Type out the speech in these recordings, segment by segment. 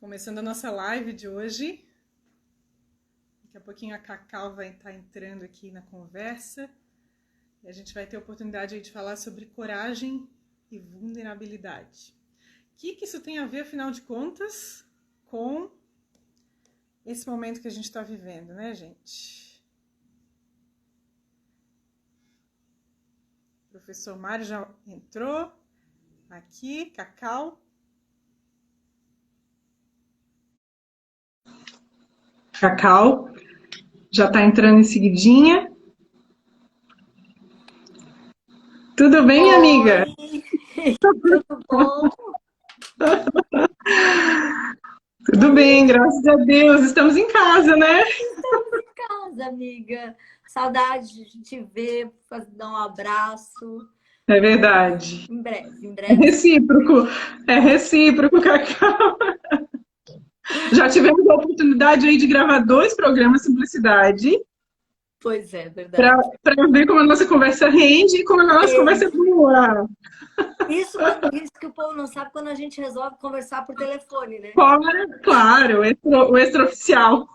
Começando a nossa live de hoje. Daqui a pouquinho a Cacau vai estar entrando aqui na conversa. E a gente vai ter a oportunidade aí de falar sobre coragem e vulnerabilidade. O que isso tem a ver, afinal de contas, com esse momento que a gente está vivendo, né, gente? O professor Mário já entrou aqui, Cacau. Cacau já está entrando em seguidinha. Tudo bem, minha amiga? Tudo bom? Tudo bem, graças a Deus. Estamos em casa, né? Estamos em casa, amiga. Saudade de te ver, dar um abraço. É verdade. Em breve, em É breve. recíproco, Cacau. Já tivemos a oportunidade aí de gravar 2 programas Simplicidade. Pois é, verdade. Para ver como a nossa conversa rende e como a nossa conversa é boa. Isso que o povo não sabe quando a gente resolve conversar por telefone, né? Claro, o extraoficial.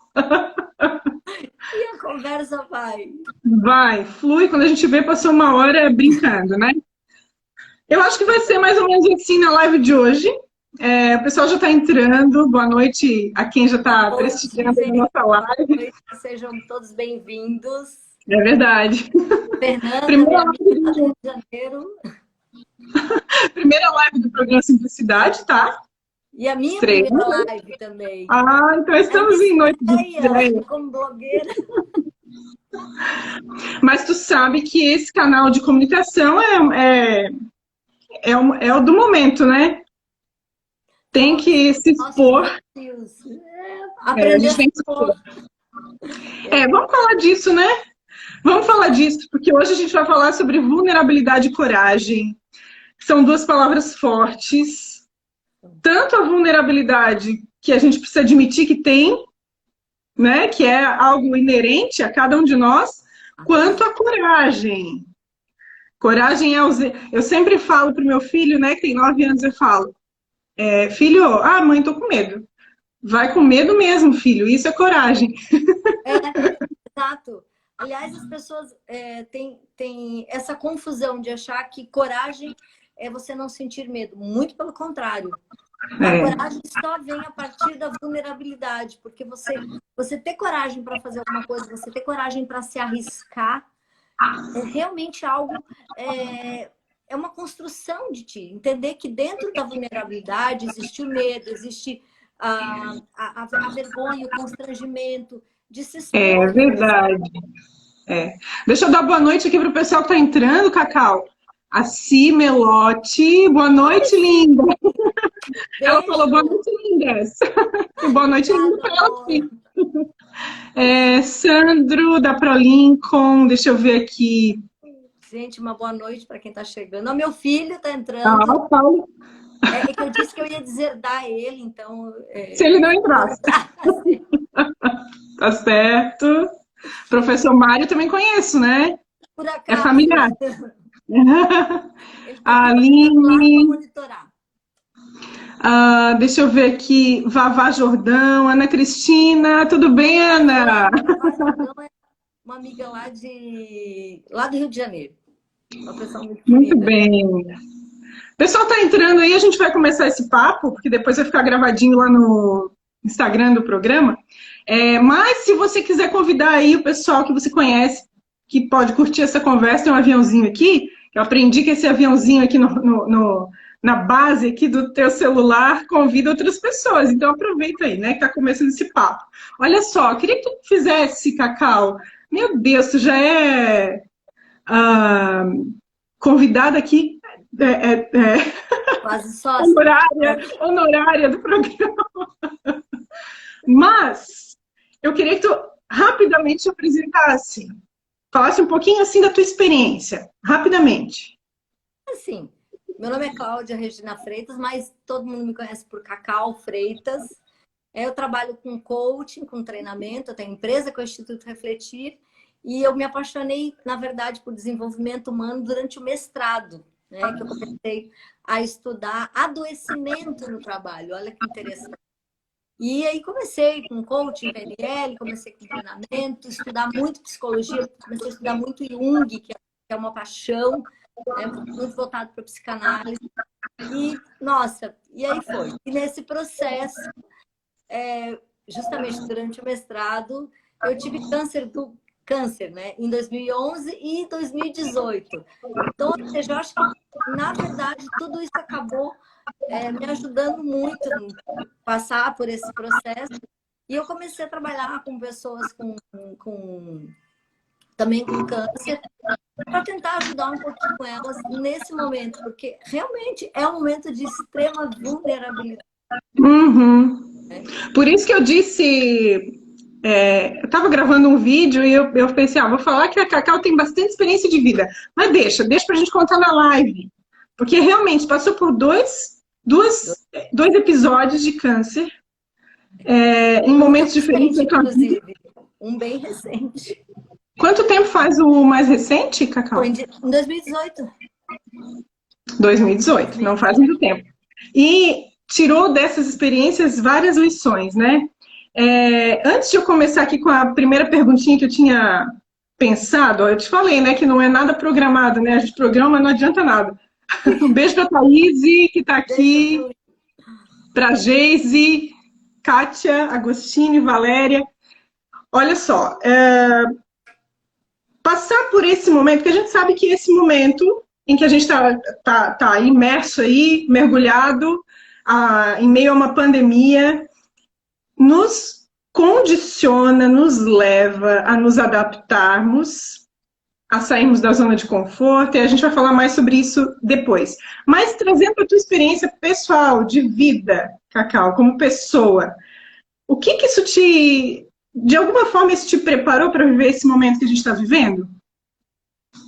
E a conversa vai. Vai, flui. Quando a gente vê, passou 1 hora brincando, né? Eu acho que vai ser mais ou menos assim na live de hoje. O pessoal já está entrando. Boa noite a quem já está prestigiando a nossa live. Sejam todos bem-vindos. É verdade. Fernanda, Primeira minha amiga do Rio de Janeiro. Primeira live do programa Simplicidade, tá? E a minha Estreia. primeira live também. Então estamos em noite de estreia. Como blogueira. Mas tu sabe que esse canal de comunicação é o do momento, né? Tem que se expor. Aprender A gente tem que se expor. Vamos falar disso, né? Vamos falar disso, porque hoje a gente vai falar sobre vulnerabilidade e coragem. São 2 palavras fortes. Tanto a vulnerabilidade, que a gente precisa admitir que tem, né? Que é algo inerente a cada um de nós, quanto a coragem. Coragem é... Eu sempre falo para o meu filho, né, que tem 9 anos, eu falo, filho, mãe, tô com medo. Vai com medo mesmo, filho, isso é coragem. Exato. Aliás, as pessoas têm essa confusão de achar que coragem é você não sentir medo. Muito pelo contrário. A coragem só vem a partir da vulnerabilidade, porque você ter coragem para fazer alguma coisa, você ter coragem para se arriscar, é realmente algo, é uma construção de ti. Entender que dentro da vulnerabilidade existe o medo, existe a vergonha, o constrangimento de se expor. É verdade. Deixa eu dar boa noite aqui para o pessoal que está entrando, Cacau. A Cimelote, boa noite, linda. Ela falou boa noite, lindas. Boa noite, linda para ela, sim. Sandro, da ProLincoln, deixa eu ver aqui. Gente, uma boa noite para quem está chegando. Meu filho está entrando. Paulo. É que eu disse que eu ia deserdar ele, então... Se ele não entrasse. Tá certo. Professor Mário também conheço, né? Por acaso. É familiar. Ele tá Aline. Monitorar. Deixa eu ver aqui. Vavá Jordão, Ana Cristina. Tudo bem, Ana? Vavá Jordão é uma amiga lá do Rio de Janeiro. Uma pessoa muito bem. O pessoal tá entrando aí, a gente vai começar esse papo, porque depois vai ficar gravadinho lá no Instagram do programa. Mas se você quiser convidar aí o pessoal que você conhece, que pode curtir essa conversa, tem um aviãozinho aqui. Eu aprendi que esse aviãozinho aqui na base aqui do teu celular convida outras pessoas. Então aproveita aí, né, que tá começando esse papo. Olha só, eu queria que tu fizesse, Cacau. Meu Deus, tu já é convidada aqui. Quase sócia. Honorária do programa. Mas eu queria que tu rapidamente te apresentasse. Falasse um pouquinho assim da tua experiência, rapidamente. Assim, meu nome é Cláudia Regina Freitas, mas todo mundo me conhece por Cacau Freitas. Eu trabalho com coaching, com treinamento, eu tenho empresa com o Instituto Refletir e eu me apaixonei, na verdade, por desenvolvimento humano durante o mestrado, né? Que eu comecei a estudar adoecimento no trabalho. Olha que interessante. E aí comecei com coaching, PNL, comecei com treinamento, estudar muito psicologia, comecei a estudar muito Jung, que é uma paixão, né, muito voltado para psicanálise. E, nossa, e aí foi. E nesse processo, justamente durante o mestrado, eu tive câncer, né, em 2011 e 2018. Então, ou seja, eu acho que, na verdade, tudo isso acabou me ajudando muito a passar por esse processo. E eu comecei a trabalhar com pessoas também com câncer, para tentar ajudar um pouquinho elas nesse momento, porque realmente é um momento de extrema vulnerabilidade. Uhum. Por isso que eu disse, eu estava gravando um vídeo e eu pensei, vou falar que a Cacau tem bastante experiência de vida, mas deixa para a gente contar na live, porque realmente passou por dois episódios de câncer, em momentos diferentes. Inclusive, um bem recente. Quanto tempo faz o mais recente, Cacau? Foi em 2018. 2018, não faz muito tempo. E tirou dessas experiências várias lições, né? Antes de eu começar aqui com a primeira perguntinha que eu tinha pensado, eu te falei, né, que não é nada programado, né? A gente programa, não adianta nada. Um beijo para a Thaís, que está aqui, para a Geise, Kátia, Agostini, Valéria. Olha só, passar por esse momento, que a gente sabe que esse momento em que a gente tá imerso aí, mergulhado, em meio a uma pandemia, nos condiciona, nos leva a nos adaptarmos, a sairmos da zona de conforto, e a gente vai falar mais sobre isso depois. Mas trazendo a tua experiência pessoal, de vida, Cacau, como pessoa, o que isso de alguma forma, isso te preparou para viver esse momento que a gente está vivendo?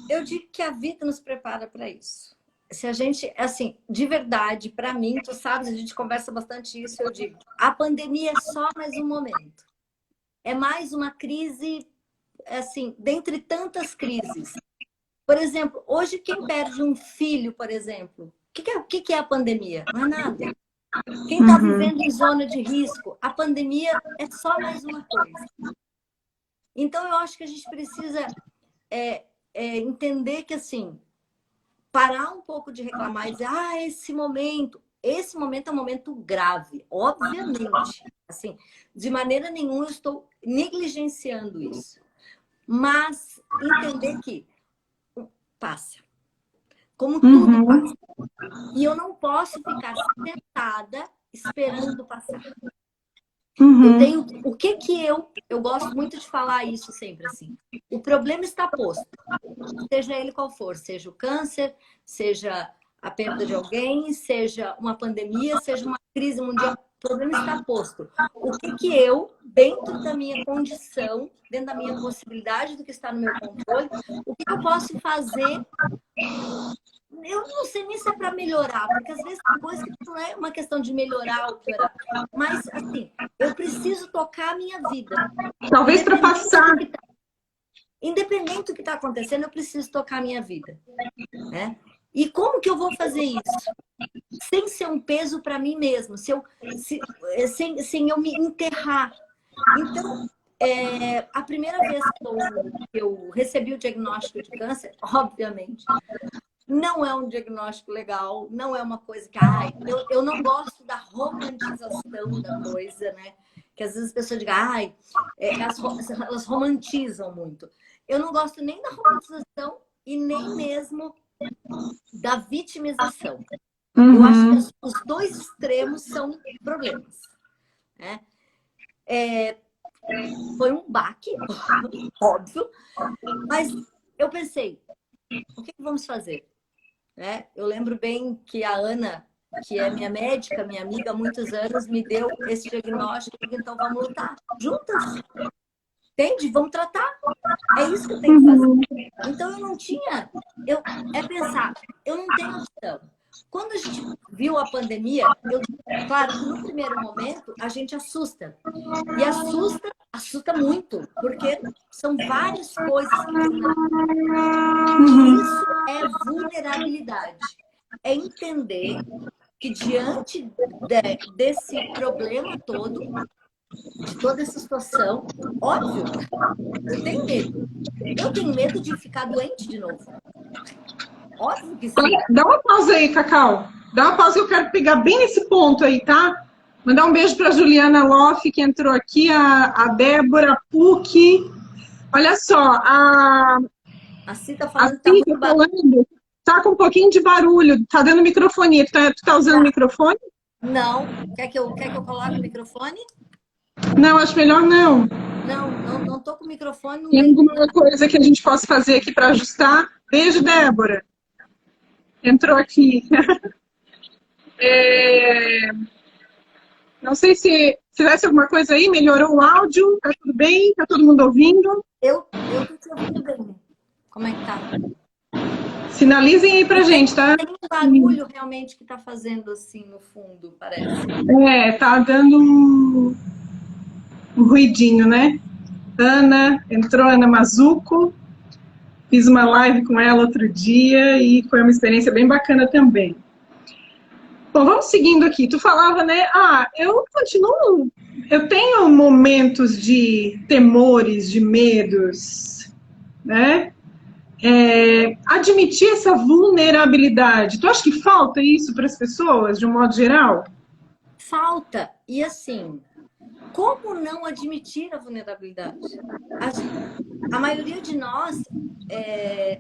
Eu digo que a vida nos prepara para isso. Se a gente, assim, de verdade, para mim, tu sabes, a gente conversa bastante isso, eu digo, a pandemia é só mais um momento. É mais uma crise, assim, dentre tantas crises. Por exemplo, hoje quem perde um filho, por exemplo, o que é a pandemia? Não é nada. Quem está vivendo em zona de risco, a pandemia é só mais uma coisa. Então, eu acho que a gente precisa entender que, assim, parar um pouco de reclamar e dizer, esse momento é um momento grave, obviamente. Assim, de maneira nenhuma eu estou negligenciando isso. Mas entender que passa. Como tudo passa. E eu não posso ficar sentada esperando passar. Eu tenho... O que eu gosto muito de falar isso sempre, assim. O problema está posto. Seja ele qual for. Seja o câncer, seja a perda de alguém, seja uma pandemia, seja uma crise mundial. O problema está posto. O que eu, dentro da minha condição, dentro da minha possibilidade do que está no meu controle, o que eu posso fazer... Eu não sei nem se é para melhorar, porque às vezes tem coisa que não é uma questão de melhorar ou piorar. Mas, assim, eu preciso tocar a minha vida. Talvez para passar. Independente do que está acontecendo, eu preciso tocar a minha vida. Né? E como que eu vou fazer isso? Sem ser um peso para mim mesmo, sem eu me enterrar. Então, a primeira vez que eu recebi o diagnóstico de câncer, obviamente, não é um diagnóstico legal, não é uma coisa que... eu não gosto da romantização da coisa, né? Que às vezes as pessoas dizem, elas romantizam muito. Eu não gosto nem da romantização e nem mesmo da vitimização. Eu acho que os dois extremos são problemas. Né? Foi um baque, óbvio, mas eu pensei, o que vamos fazer? Né? Eu lembro bem que a Ana, que é minha médica, minha amiga há muitos anos, me deu esse diagnóstico, então vamos lutar juntas. Entende? Vamos tratar. É isso que eu tenho que fazer. Então eu não tinha... pensar, eu não tenho opção. Quando a gente viu a pandemia, claro que no primeiro momento a gente assusta. E assusta muito, porque são várias coisas que tem lá. E isso é vulnerabilidade. É entender que diante desse problema todo, de toda essa situação, óbvio, eu tenho medo. Eu tenho medo de ficar doente de novo. Óbvio que sim. Dá uma pausa aí, Cacau. Dá uma pausa que eu quero pegar bem nesse ponto aí, tá? Mandar um beijo para Juliana Loff, que entrou aqui, a Débora Puc. Olha só, a Cita falando que tá muito falando, tá com um pouquinho de barulho, tá dando microfonia. Tu tá usando microfone? Não. Quer que eu coloque o microfone? Não, acho melhor não. Não tô com o microfone. Tem alguma coisa que a gente possa fazer aqui para ajustar? Beijo, Débora. Entrou aqui. Não sei se tivesse alguma coisa aí, melhorou o áudio, tá tudo bem? Tá todo mundo ouvindo? Eu tô te ouvindo bem. Como é que tá? Sinalizem aí pra gente, tá? Tem um barulho realmente que tá fazendo assim no fundo, parece. Tá dando um ruidinho, né? Entrou Ana Mazuco. Fiz uma live com ela outro dia e foi uma experiência bem bacana também. Bom, vamos seguindo aqui. Tu falava, né? Eu tenho momentos de temores, de medos, né? Admitir essa vulnerabilidade. Tu acha que falta isso para as pessoas, de um modo geral? Falta. E assim, como não admitir a vulnerabilidade? A maioria de nós,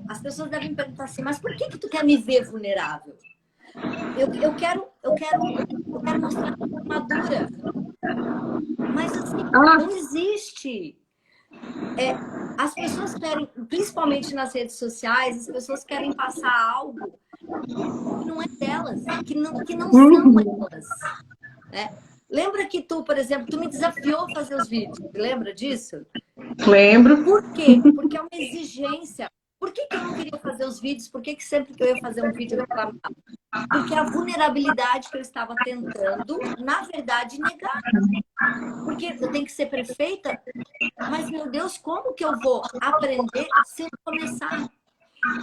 as pessoas devem perguntar assim, mas por que tu quer me ver vulnerável? Eu quero mostrar que eu sou madura. Mas assim, não existe. As pessoas querem, principalmente nas redes sociais, as pessoas querem passar algo que não é delas, que não são elas. Né? Lembra que tu, por exemplo, tu me desafiou a fazer os vídeos, lembra disso? Lembro. Por quê? Porque é uma exigência. Por que eu não queria fazer os vídeos? Por que sempre que eu ia fazer um vídeo eu reclamava? Porque a vulnerabilidade que eu estava tentando, na verdade, negar. Porque eu tenho que ser perfeita, mas, meu Deus, como que eu vou aprender sem começar?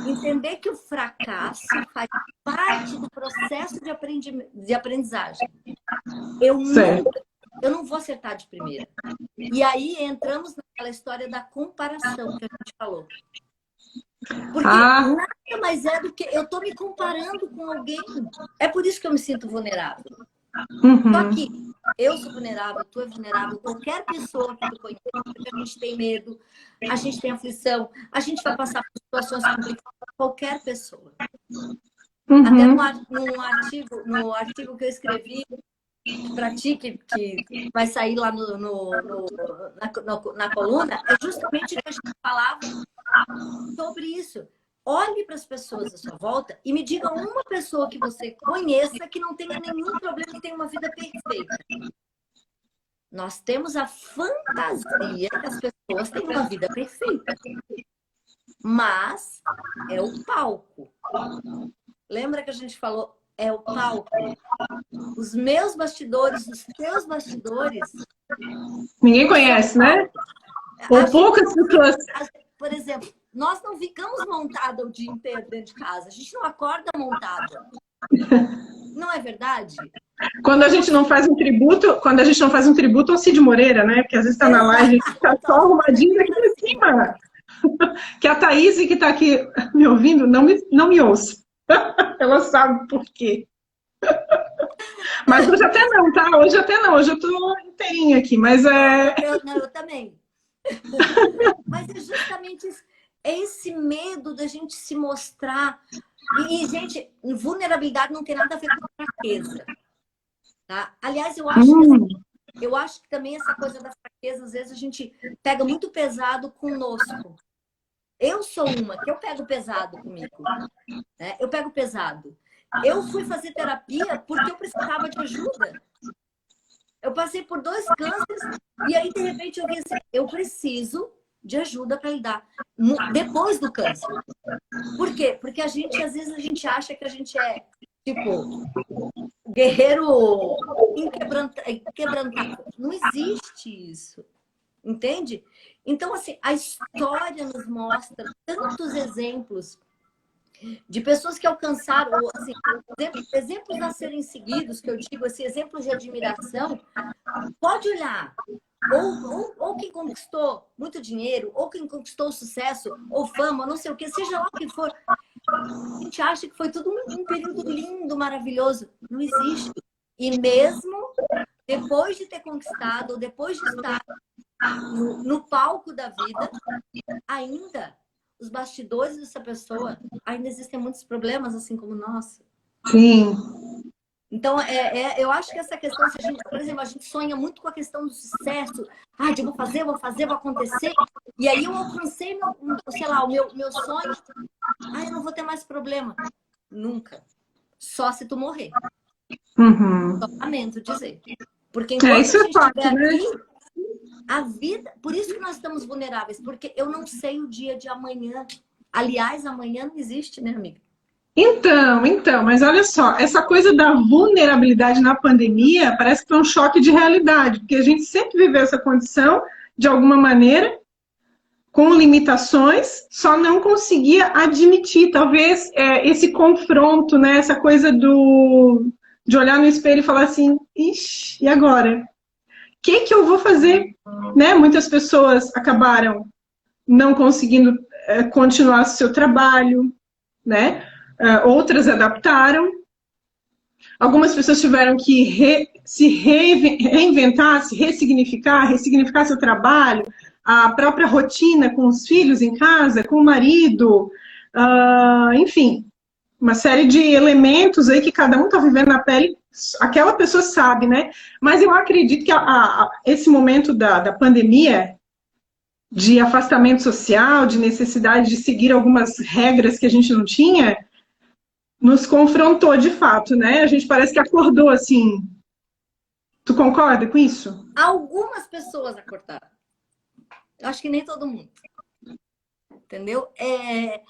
Entender que o fracasso faz parte do processo de aprendizagem. Eu não vou acertar de primeira. E aí entramos naquela história da comparação que a gente falou. Porque nada mais é do que eu estou me comparando com alguém. É por isso que eu me sinto vulnerável. Só que eu sou vulnerável, tu é vulnerável, qualquer pessoa que tu conhece, porque a gente tem medo, a gente tem aflição, a gente vai passar por situações complicadas, qualquer pessoa. Até no artigo que eu escrevi para ti, que vai sair lá na coluna, é justamente o que a gente falava sobre isso. Olhe para as pessoas à sua volta e me diga uma pessoa que você conheça que não tenha nenhum problema e tenha uma vida perfeita. Nós temos a fantasia que as pessoas têm uma vida perfeita. Mas é o palco. Lembra que a gente falou? É o palco. Os meus bastidores, os teus bastidores... Ninguém conhece, né? Ou poucas pessoas... Por exemplo, nós não ficamos montada o dia inteiro dentro de casa. A gente não acorda montada. Não é verdade? Quando a gente não faz um tributo ao Cid Moreira, né? Porque às vezes está na live e está só arrumadinho aqui em cima. Que a Thaís, que está aqui me ouvindo, não me ouça. Ela sabe por quê. Mas hoje até não, tá? Hoje até não. Hoje eu tô inteirinha aqui, mas eu também. Mas é justamente isso. É esse medo da gente se mostrar. E, gente, vulnerabilidade não tem nada a ver com fraqueza. Tá? Aliás, eu acho que também essa coisa da fraqueza, às vezes a gente pega muito pesado conosco. Eu sou uma que eu pego pesado comigo. Né? Eu pego pesado. Eu fui fazer terapia porque eu precisava de ajuda. Eu passei por 2 cânceres e aí, de repente, eu vi assim, eu preciso de ajuda para lidar depois do câncer. Por quê? Porque às vezes a gente acha que a gente é, tipo, guerreiro inquebrantável. Não existe isso. Entende? Então, assim, a história nos mostra tantos exemplos de pessoas que alcançaram, assim, exemplos a serem seguidos, que eu digo assim, exemplos de admiração, pode olhar. Ou quem conquistou muito dinheiro, ou quem conquistou sucesso, ou fama, não sei o que, seja lá o que for. A gente acha que foi tudo um período lindo, maravilhoso. Não existe. E mesmo depois de ter conquistado, ou depois de estar no palco da vida, ainda os bastidores dessa pessoa, ainda existem muitos problemas, assim como nós. Sim. Então, eu acho que essa questão, se a gente, por exemplo, a gente sonha muito com a questão do sucesso. Ah, eu vou fazer, vou acontecer. E aí eu alcancei, sei lá, o meu sonho. Ah, eu não vou ter mais problema. Nunca. Só se tu morrer. Uhum. Só lamento dizer. Porque enquanto a gente estiver aqui, a vida... Por isso que nós estamos vulneráveis. Porque eu não sei o dia de amanhã. Aliás, amanhã não existe, né, amiga? Então, mas olha só, essa coisa da vulnerabilidade na pandemia parece que foi um choque de realidade, porque a gente sempre viveu essa condição de alguma maneira, com limitações, só não conseguia admitir, talvez, esse confronto, né? Essa coisa de olhar no espelho e falar assim, ixi, e agora? O que eu vou fazer? Né? Muitas pessoas acabaram não conseguindo continuar seu trabalho, né? Outras adaptaram. Algumas pessoas tiveram que se reinventar, se ressignificar seu trabalho, a própria rotina com os filhos em casa, com o marido, enfim, uma série de elementos aí que cada um está vivendo na pele, aquela pessoa sabe, né? Mas eu acredito que esse momento da pandemia, de afastamento social, de necessidade de seguir algumas regras que a gente não tinha, nos confrontou de fato, né? A gente parece que acordou assim. Tu concorda com isso? Algumas pessoas acordaram. Eu acho que nem todo mundo. Entendeu? É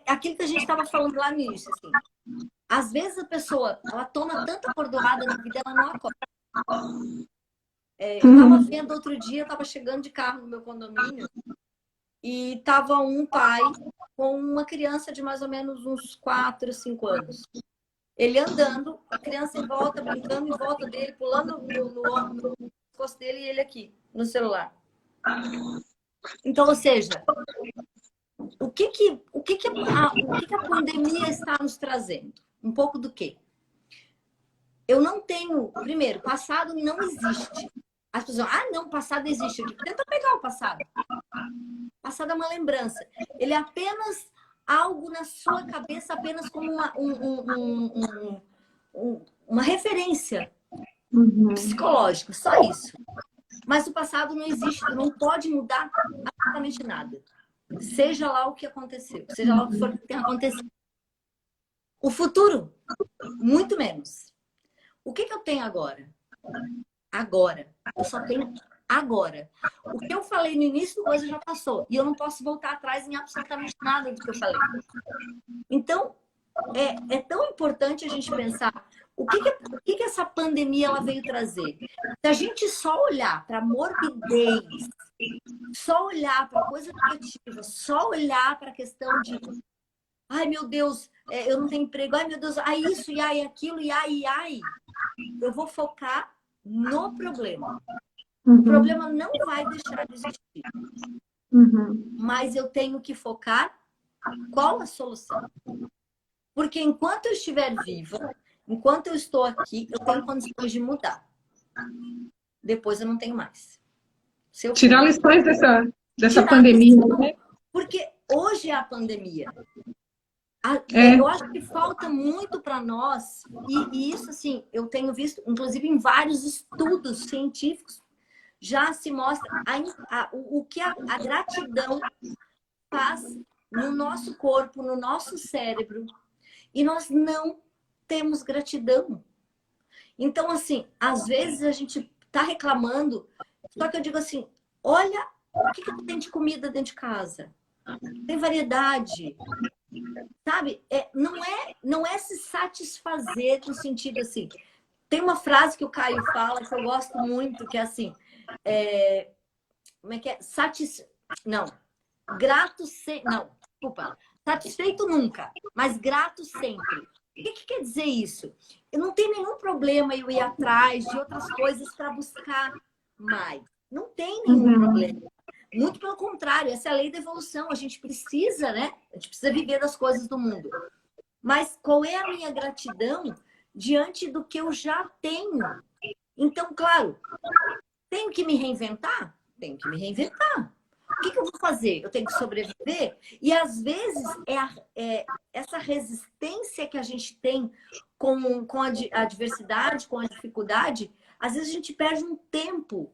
aquilo que a gente estava falando lá no início, assim. Às vezes a pessoa, ela toma tanta bordoada na vida, ela não acorda. Eu estava vendo outro dia, eu estava chegando de carro no meu condomínio e estava um pai com uma criança de mais ou menos uns 4, 5 anos. Ele andando, a criança em volta, brincando em volta dele, pulando no pescoço dele e ele aqui, no celular. Então, ou seja, o que a pandemia está nos trazendo? Um pouco do quê? Eu não tenho... Primeiro, passado não existe. As pessoas, não, passado existe. Eu digo, tenta pegar o passado. Passado é uma lembrança. Ele é apenas algo na sua cabeça, apenas como uma referência psicológica, só isso. Mas o passado não existe, tu não pode mudar absolutamente nada. Seja lá o que aconteceu, seja lá o que for que tenha acontecido. O futuro, muito menos. O que eu tenho agora? Agora. Eu só tenho agora. O que eu falei no início, coisa já passou. E eu não posso voltar atrás em absolutamente nada do que eu falei. Então, é tão importante a gente pensar o que essa pandemia ela veio trazer. Se a gente só olhar para morbidez, só olhar para coisa negativa, só olhar para a questão de ai, meu Deus, eu não tenho emprego, ai, meu Deus, isso, e ai, aquilo, e ai, eu vou focar no problema. O problema não vai deixar de existir. Mas eu tenho que focar qual a solução. Porque enquanto eu estiver viva, enquanto eu estou aqui, eu tenho condições de mudar. Depois eu não tenho mais. Tirar lições dessa pandemia, né? Porque hoje é a pandemia. Eu acho que falta muito para nós, e isso, assim, eu tenho visto, inclusive em vários estudos científicos, já se mostra o que a gratidão faz no nosso corpo, no nosso cérebro, e nós não temos gratidão. Então, assim, às vezes a gente tá reclamando, só que eu digo assim, olha o que tem de comida dentro de casa. Tem variedade. Sabe? Não é se satisfazer no sentido assim. Tem uma frase que o Caio fala que eu gosto muito, que é assim, como é que é? Grato sem... Não, desculpa. Satisfeito nunca, mas grato sempre. O que quer dizer isso? Eu não tenho nenhum problema eu ir atrás de outras coisas para buscar mais. Não tem nenhum problema. Muito pelo contrário, essa é a lei da evolução. A gente precisa, né? A gente precisa viver das coisas do mundo. Mas qual é a minha gratidão diante do que eu já tenho? Então, claro, tenho que me reinventar? Tenho que me reinventar. O que eu vou fazer? Eu tenho que sobreviver? E às vezes essa resistência que a gente tem com a adversidade, com a dificuldade, às vezes a gente perde um tempo.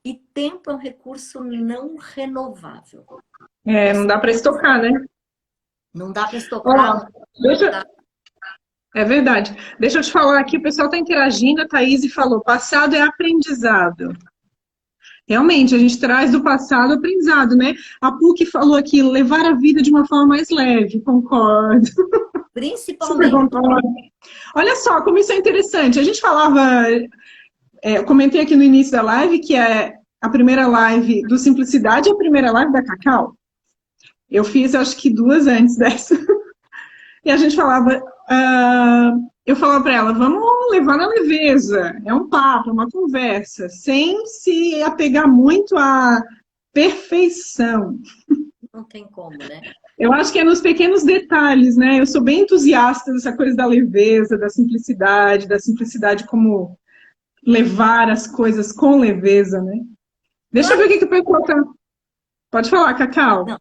E tempo é um recurso não renovável. Não dá para estocar, né? Não dá para estocar. É verdade. Deixa eu te falar aqui, o pessoal está interagindo, a Thaís falou, passado é aprendizado. Realmente, a gente traz do passado aprendizado, né? A PUC falou aqui, levar a vida de uma forma mais leve, concordo. Principalmente. Olha só como isso é interessante. A gente falava, eu comentei aqui no início da live que é a primeira live do Simplicidade e a primeira live da Cacau. Eu fiz, acho que 2 antes dessa. E a gente falava, eu falava para ela, vamos levar na leveza, é um papo, é uma conversa, sem se apegar muito à perfeição. Não tem como, né? Eu acho que é nos pequenos detalhes, né? Eu sou bem entusiasta dessa coisa da leveza, da simplicidade como levar as coisas com leveza, né? Deixa eu ver o que o pessoal tá... Pode falar, Cacau. Não.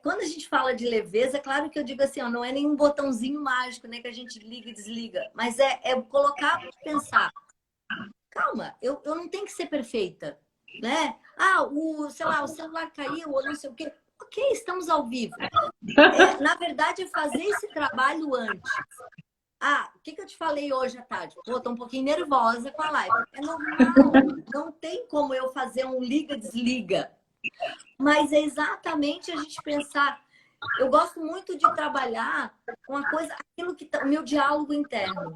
Quando a gente fala de leveza, é claro que eu digo assim, ó, não é nenhum botãozinho mágico, né, que a gente liga e desliga, mas é colocar para pensar, calma, eu não tenho que ser perfeita, né? Sei lá, o celular caiu ou não sei o quê. Ok, estamos ao vivo. Na verdade, é fazer esse trabalho antes. O que eu te falei hoje à tarde? Pô, tô um pouquinho nervosa com a live. É normal, não tem como eu fazer um liga-desliga. Mas é exatamente a gente pensar. Eu gosto muito de trabalhar com aquilo que tá, o meu diálogo interno.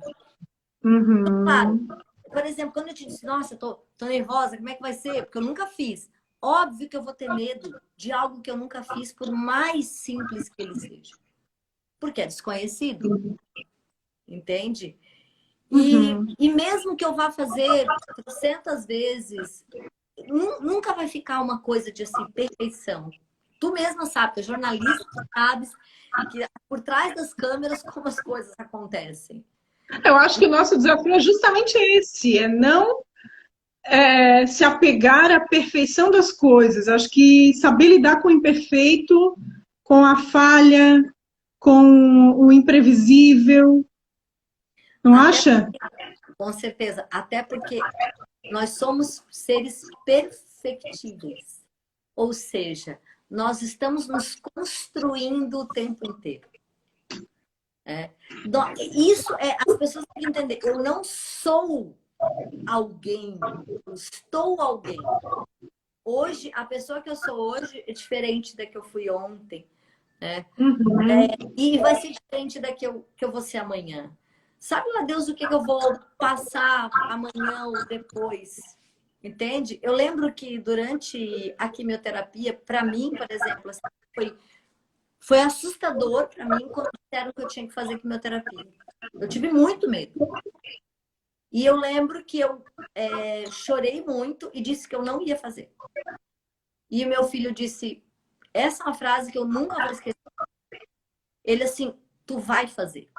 Claro, por exemplo, quando eu te disse, nossa, eu tô nervosa, como é que vai ser? Porque eu nunca fiz. Óbvio que eu vou ter medo de algo que eu nunca fiz, por mais simples que ele seja. Porque é desconhecido. Entende? E mesmo que eu vá fazer 300 vezes, nunca vai ficar uma coisa de assim, perfeição. Tu mesma sabe, tu é jornalista, tu sabes que por trás das câmeras como as coisas acontecem. Eu acho que o nosso desafio é justamente esse, é não se apegar à perfeição das coisas. Acho que saber lidar com o imperfeito, com a falha, com o imprevisível. Não acha? Com certeza. Até porque nós somos seres perfectíveis. Ou seja, nós estamos nos construindo o tempo inteiro. Isso as pessoas têm que entender. Eu não sou alguém, eu estou alguém. Hoje, a pessoa que eu sou hoje é diferente da que eu fui ontem. E vai ser diferente da que eu vou ser amanhã. Sabe lá Deus o que eu vou passar amanhã ou depois? Entende? Eu lembro que durante a quimioterapia, para mim, por exemplo, assim, foi assustador para mim quando disseram que eu tinha que fazer quimioterapia. Eu tive muito medo. E eu lembro que eu chorei muito e disse que eu não ia fazer. E o meu filho disse, essa é uma frase que eu nunca vou esquecer. Ele assim, tu vai fazer.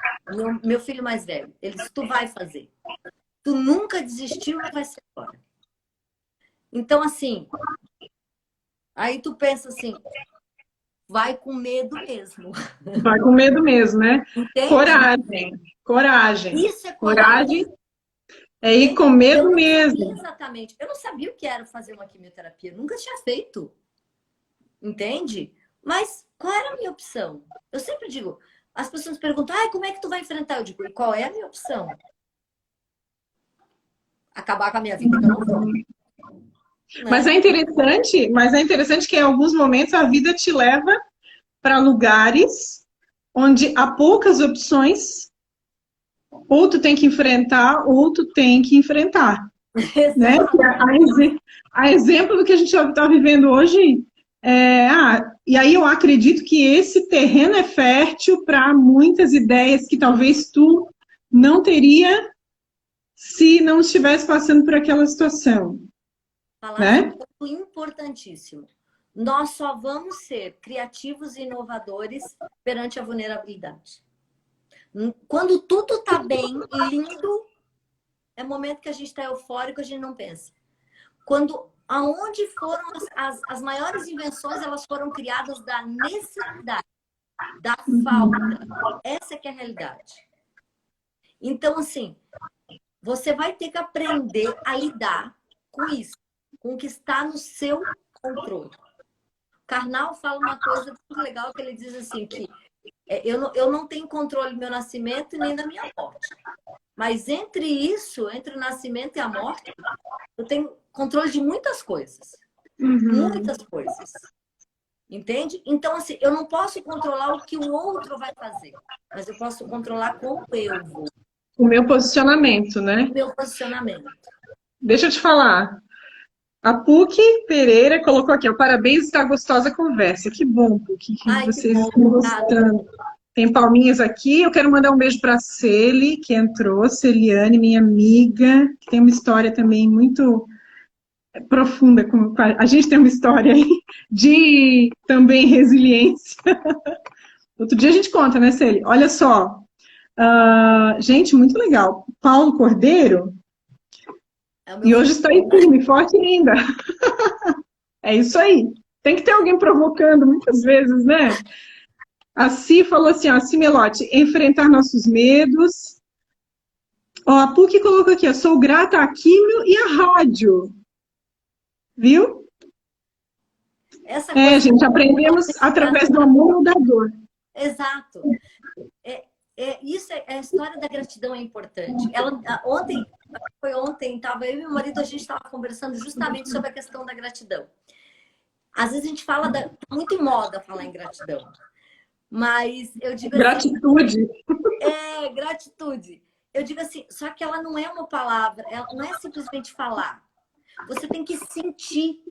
Meu filho mais velho, ele disse, tu vai fazer. Tu nunca desistiu e vai ser agora. Então, assim, aí tu pensa assim, vai com medo mesmo. Vai com medo mesmo, né? Entende? Coragem. Isso é coragem. É ir com medo mesmo. Exatamente. Eu não sabia o que era fazer uma quimioterapia. Eu nunca tinha feito. Entende? Mas qual era a minha opção? Eu sempre digo, as pessoas perguntam, como é que tu vai enfrentar? Eu digo, e qual é a minha opção? Acabar com a minha vida que eu não vou. Mas é interessante que em alguns momentos a vida te leva para lugares onde há poucas opções, ou tu tem que enfrentar, ou tu tem que enfrentar. Né? A exemplo do que a gente está vivendo hoje, E aí eu acredito que esse terreno é fértil para muitas ideias que talvez tu não teria se não estivesse passando por aquela situação, Falasse um né? ponto importantíssimo. Nós só vamos ser criativos e inovadores perante a vulnerabilidade. Quando tudo está bem, lindo, é momento que a gente está eufórico, a gente não pensa. Quando, aonde foram as maiores invenções, elas foram criadas da necessidade, da falta. Essa que é a realidade. Então, assim, você vai ter que aprender a lidar com isso, com o que está no seu controle. Karnal fala uma coisa muito legal, que ele diz assim, que eu não tenho controle do meu nascimento e nem da minha morte. Mas entre isso, entre o nascimento e a morte, eu tenho controle de muitas coisas. Muitas coisas. Entende? Então, assim, eu não posso controlar o que o outro vai fazer, mas eu posso controlar como eu vou. O meu posicionamento, né? O meu posicionamento. Deixa eu te falar. A PUC Pereira colocou aqui, ó, parabéns, está gostosa a conversa. Que bom, PUC, que Ai, vocês que bom, estão gostando. Tem palminhas aqui. Eu quero mandar um beijo para a Celi, que entrou, Celiane, minha amiga, que tem uma história também muito profunda. A gente tem uma história aí de também resiliência. Outro dia a gente conta, né, Celi? Olha só. Gente, muito legal. Paulo Cordeiro, e hoje está aí firme, forte ainda. É isso aí. Tem que ter alguém provocando muitas vezes, né? A Si falou assim, ó, Si Melotti, enfrentar nossos medos. Ó, a PUC colocou aqui, ó, sou grata à químio e à rádio. Viu? Gente, aprendemos através do amor ou da dor. Exato. Isso a história da gratidão é importante. Ontem, tava eu e meu marido, a gente estava conversando justamente sobre a questão da gratidão. Às vezes a gente fala, muito em moda falar em gratidão. Mas eu digo gratitude. Assim... gratitude. Eu digo assim, só que ela não é uma palavra, ela não é simplesmente falar. Você tem que sentir.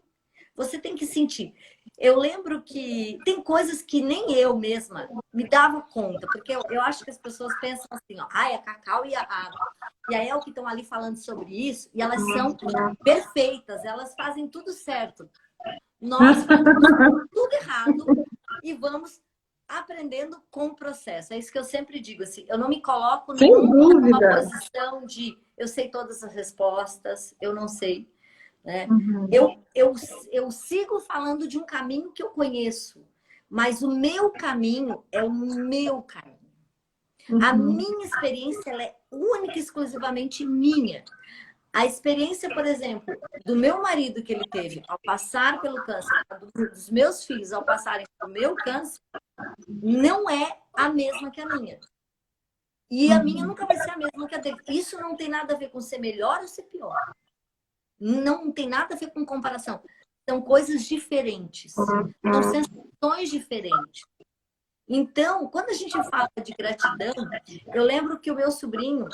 Você tem que sentir. Eu lembro que tem coisas que nem eu mesma me dava conta, porque eu acho que as pessoas pensam assim, ó, a Cacau e a El que estão ali falando sobre isso, e elas são perfeitas, elas fazem tudo certo. Nós fazemos tudo errado e vamos aprendendo com o processo. É isso que eu sempre digo, assim, eu não me coloco numa posição de eu sei todas as respostas, eu não sei. Né? Eu sigo falando de um caminho que eu conheço, mas o meu caminho é o meu caminho. A minha experiência ela é única e exclusivamente minha. A experiência, por exemplo, do meu marido que ele teve ao passar pelo câncer, dos meus filhos ao passarem pelo meu câncer, não é a mesma que a minha. E a minha nunca vai ser a mesma que a dele. Isso não tem nada a ver com ser melhor ou ser pior. Não tem nada a ver com comparação. São coisas diferentes. São sensações diferentes. Então, quando a gente fala de gratidão, eu lembro que o meu sobrinho,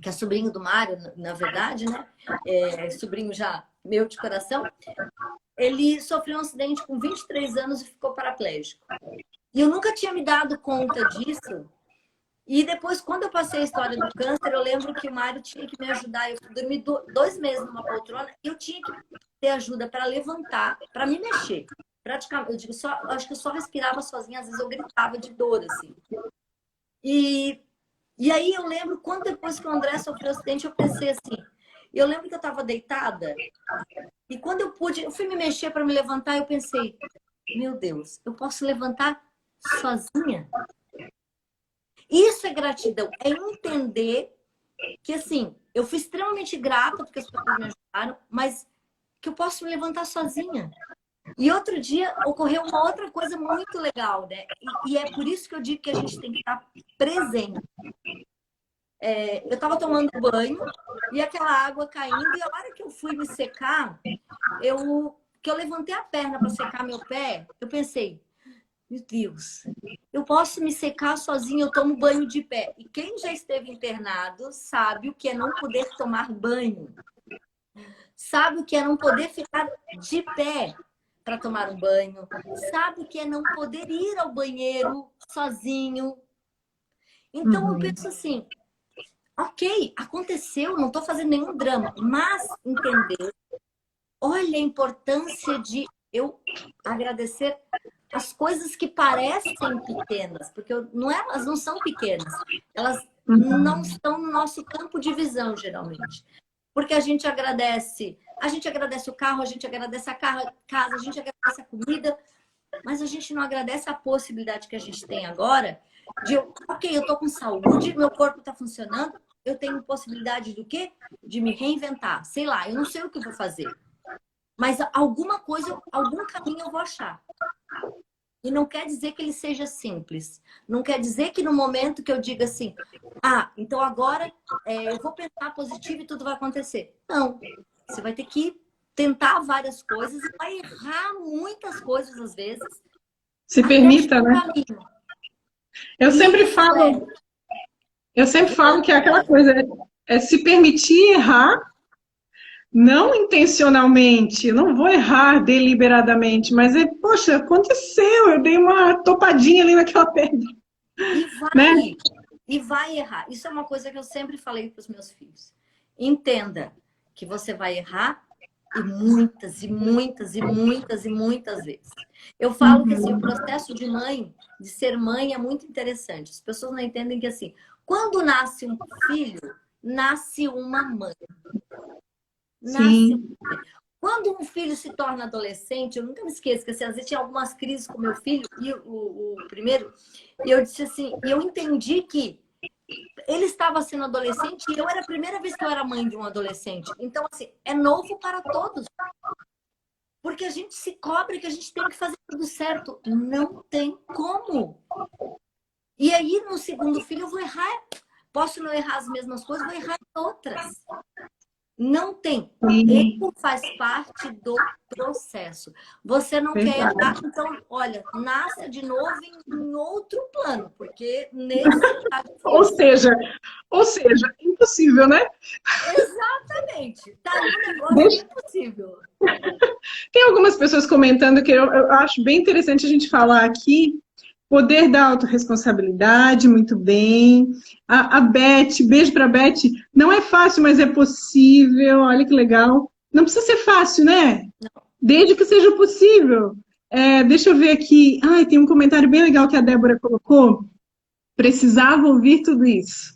que é sobrinho do Mário, na verdade, né? Sobrinho já meu de coração, ele sofreu um acidente com 23 anos e ficou paraplégico. E eu nunca tinha me dado conta disso. E depois, quando eu passei a história do câncer, eu lembro que o Mário tinha que me ajudar. Eu dormi 2 meses numa poltrona e eu tinha que ter ajuda para levantar, para me mexer. Praticamente, eu digo, acho que eu só respirava sozinha, às vezes eu gritava de dor, assim. E aí eu lembro, quando depois que o André sofreu o acidente, eu pensei assim, eu lembro que eu estava deitada e quando eu fui me mexer para me levantar, eu pensei, meu Deus, eu posso levantar sozinha? Isso é gratidão, é entender que, assim, eu fui extremamente grata porque as pessoas me ajudaram, mas que eu posso me levantar sozinha. E outro dia ocorreu uma outra coisa muito legal, né? E é por isso que eu digo que a gente tem que estar presente. Eu estava tomando banho e aquela água caindo, e a hora que eu fui me secar, que eu levantei a perna para secar meu pé, eu pensei, meu Deus, eu posso me secar sozinha, eu tomo banho de pé. E quem já esteve internado sabe o que é não poder tomar banho. Sabe o que é não poder ficar de pé. para tomar um banho, sabe o que é não poder ir ao banheiro sozinho. Então, eu penso assim, ok, aconteceu, não estou fazendo nenhum drama, mas entender, olha a importância de eu agradecer as coisas que parecem pequenas, porque elas não são pequenas, elas não estão no nosso campo de visão, geralmente. Porque a gente agradece o carro, a gente agradece a casa, a gente agradece a comida, mas a gente não agradece a possibilidade que a gente tem agora de, ok, eu tô com saúde, meu corpo tá funcionando, eu tenho possibilidade do quê? De me reinventar. Sei lá, eu não sei o que eu vou fazer. Mas alguma coisa, algum caminho eu vou achar. E não quer dizer que ele seja simples. Não quer dizer que no momento que eu diga assim, então agora eu vou pensar positivo e tudo vai acontecer. Não. Você vai ter que tentar várias coisas e vai errar muitas coisas às vezes. Se permita, né? Eu sempre falo que é aquela coisa, é se permitir errar, não intencionalmente, eu não vou errar deliberadamente, mas poxa, aconteceu, eu dei uma topadinha ali naquela pedra. E vai errar. Isso é uma coisa que eu sempre falei para os meus filhos. Entenda que você vai errar e muitas, e muitas, e muitas, e muitas vezes. Eu falo que assim, o processo de ser mãe é muito interessante. As pessoas não entendem que assim, quando nasce um filho, nasce uma mãe. Quando um filho se torna adolescente, eu nunca me esqueço que assim, às vezes tinha algumas crises com meu filho, e o primeiro, e eu disse assim, e eu entendi que ele estava sendo adolescente e eu era a primeira vez que eu era mãe de um adolescente. Então, assim, é novo para todos. Porque a gente se cobra que a gente tem que fazer tudo certo. Não tem como. E aí, no segundo filho, eu vou errar. Posso não errar as mesmas coisas, vou errar em outras. Não tem. Erro faz parte do processo. Você não quer errar, então, olha, nasça de novo em outro plano, porque nesse caso... Ou seja, impossível, né? Exatamente. Tá aí um negócio impossível. Tem algumas pessoas comentando que eu acho bem interessante a gente falar aqui. Poder da autorresponsabilidade, muito bem. A Beth, beijo para a Beth. Não é fácil, mas é possível. Olha que legal. Não precisa ser fácil, né? Não. Desde que seja possível. Deixa eu ver aqui. Tem um comentário bem legal que a Débora colocou. Precisava ouvir tudo isso.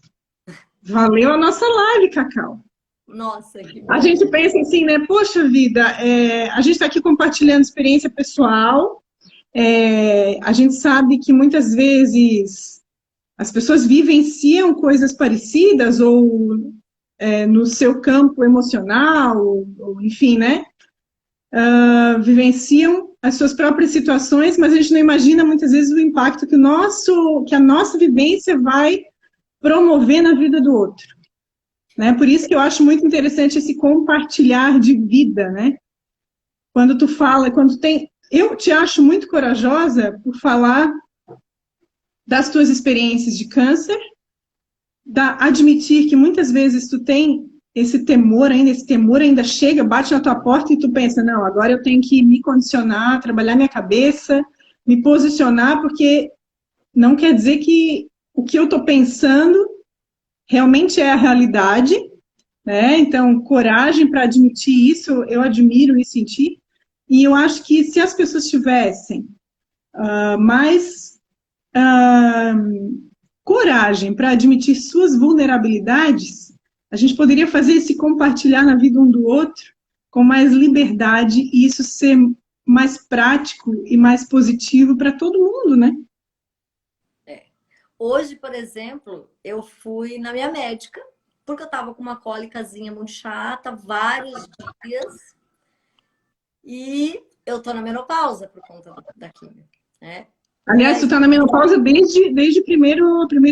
Valeu a nossa live, Cacau. Nossa, que bom. A gente pensa assim, né? Poxa vida, a gente está aqui compartilhando experiência pessoal. A gente sabe que muitas vezes as pessoas vivenciam coisas parecidas ou no seu campo emocional, ou enfim, né? Vivenciam as suas próprias situações, mas a gente não imagina muitas vezes o impacto que a nossa vivência vai promover na vida do outro. Né? Por isso que eu acho muito interessante esse compartilhar de vida, né? Quando tu fala, eu te acho muito corajosa por falar das tuas experiências de câncer, admitir que muitas vezes tu tem esse temor ainda chega, bate na tua porta e tu pensa, não, agora eu tenho que me condicionar, trabalhar minha cabeça, me posicionar, porque não quer dizer que o que eu estou pensando realmente é a realidade, né? Então, coragem para admitir isso, eu admiro isso em ti. E eu acho que se as pessoas tivessem mais coragem para admitir suas vulnerabilidades, a gente poderia fazer esse compartilhar na vida um do outro com mais liberdade e isso ser mais prático e mais positivo para todo mundo, né? Hoje, por exemplo, eu fui na minha médica porque eu estava com uma cólicazinha muito chata, vários dias. E eu tô na menopausa por conta da quimio, né? Aliás, tu tá na menopausa desde a primeira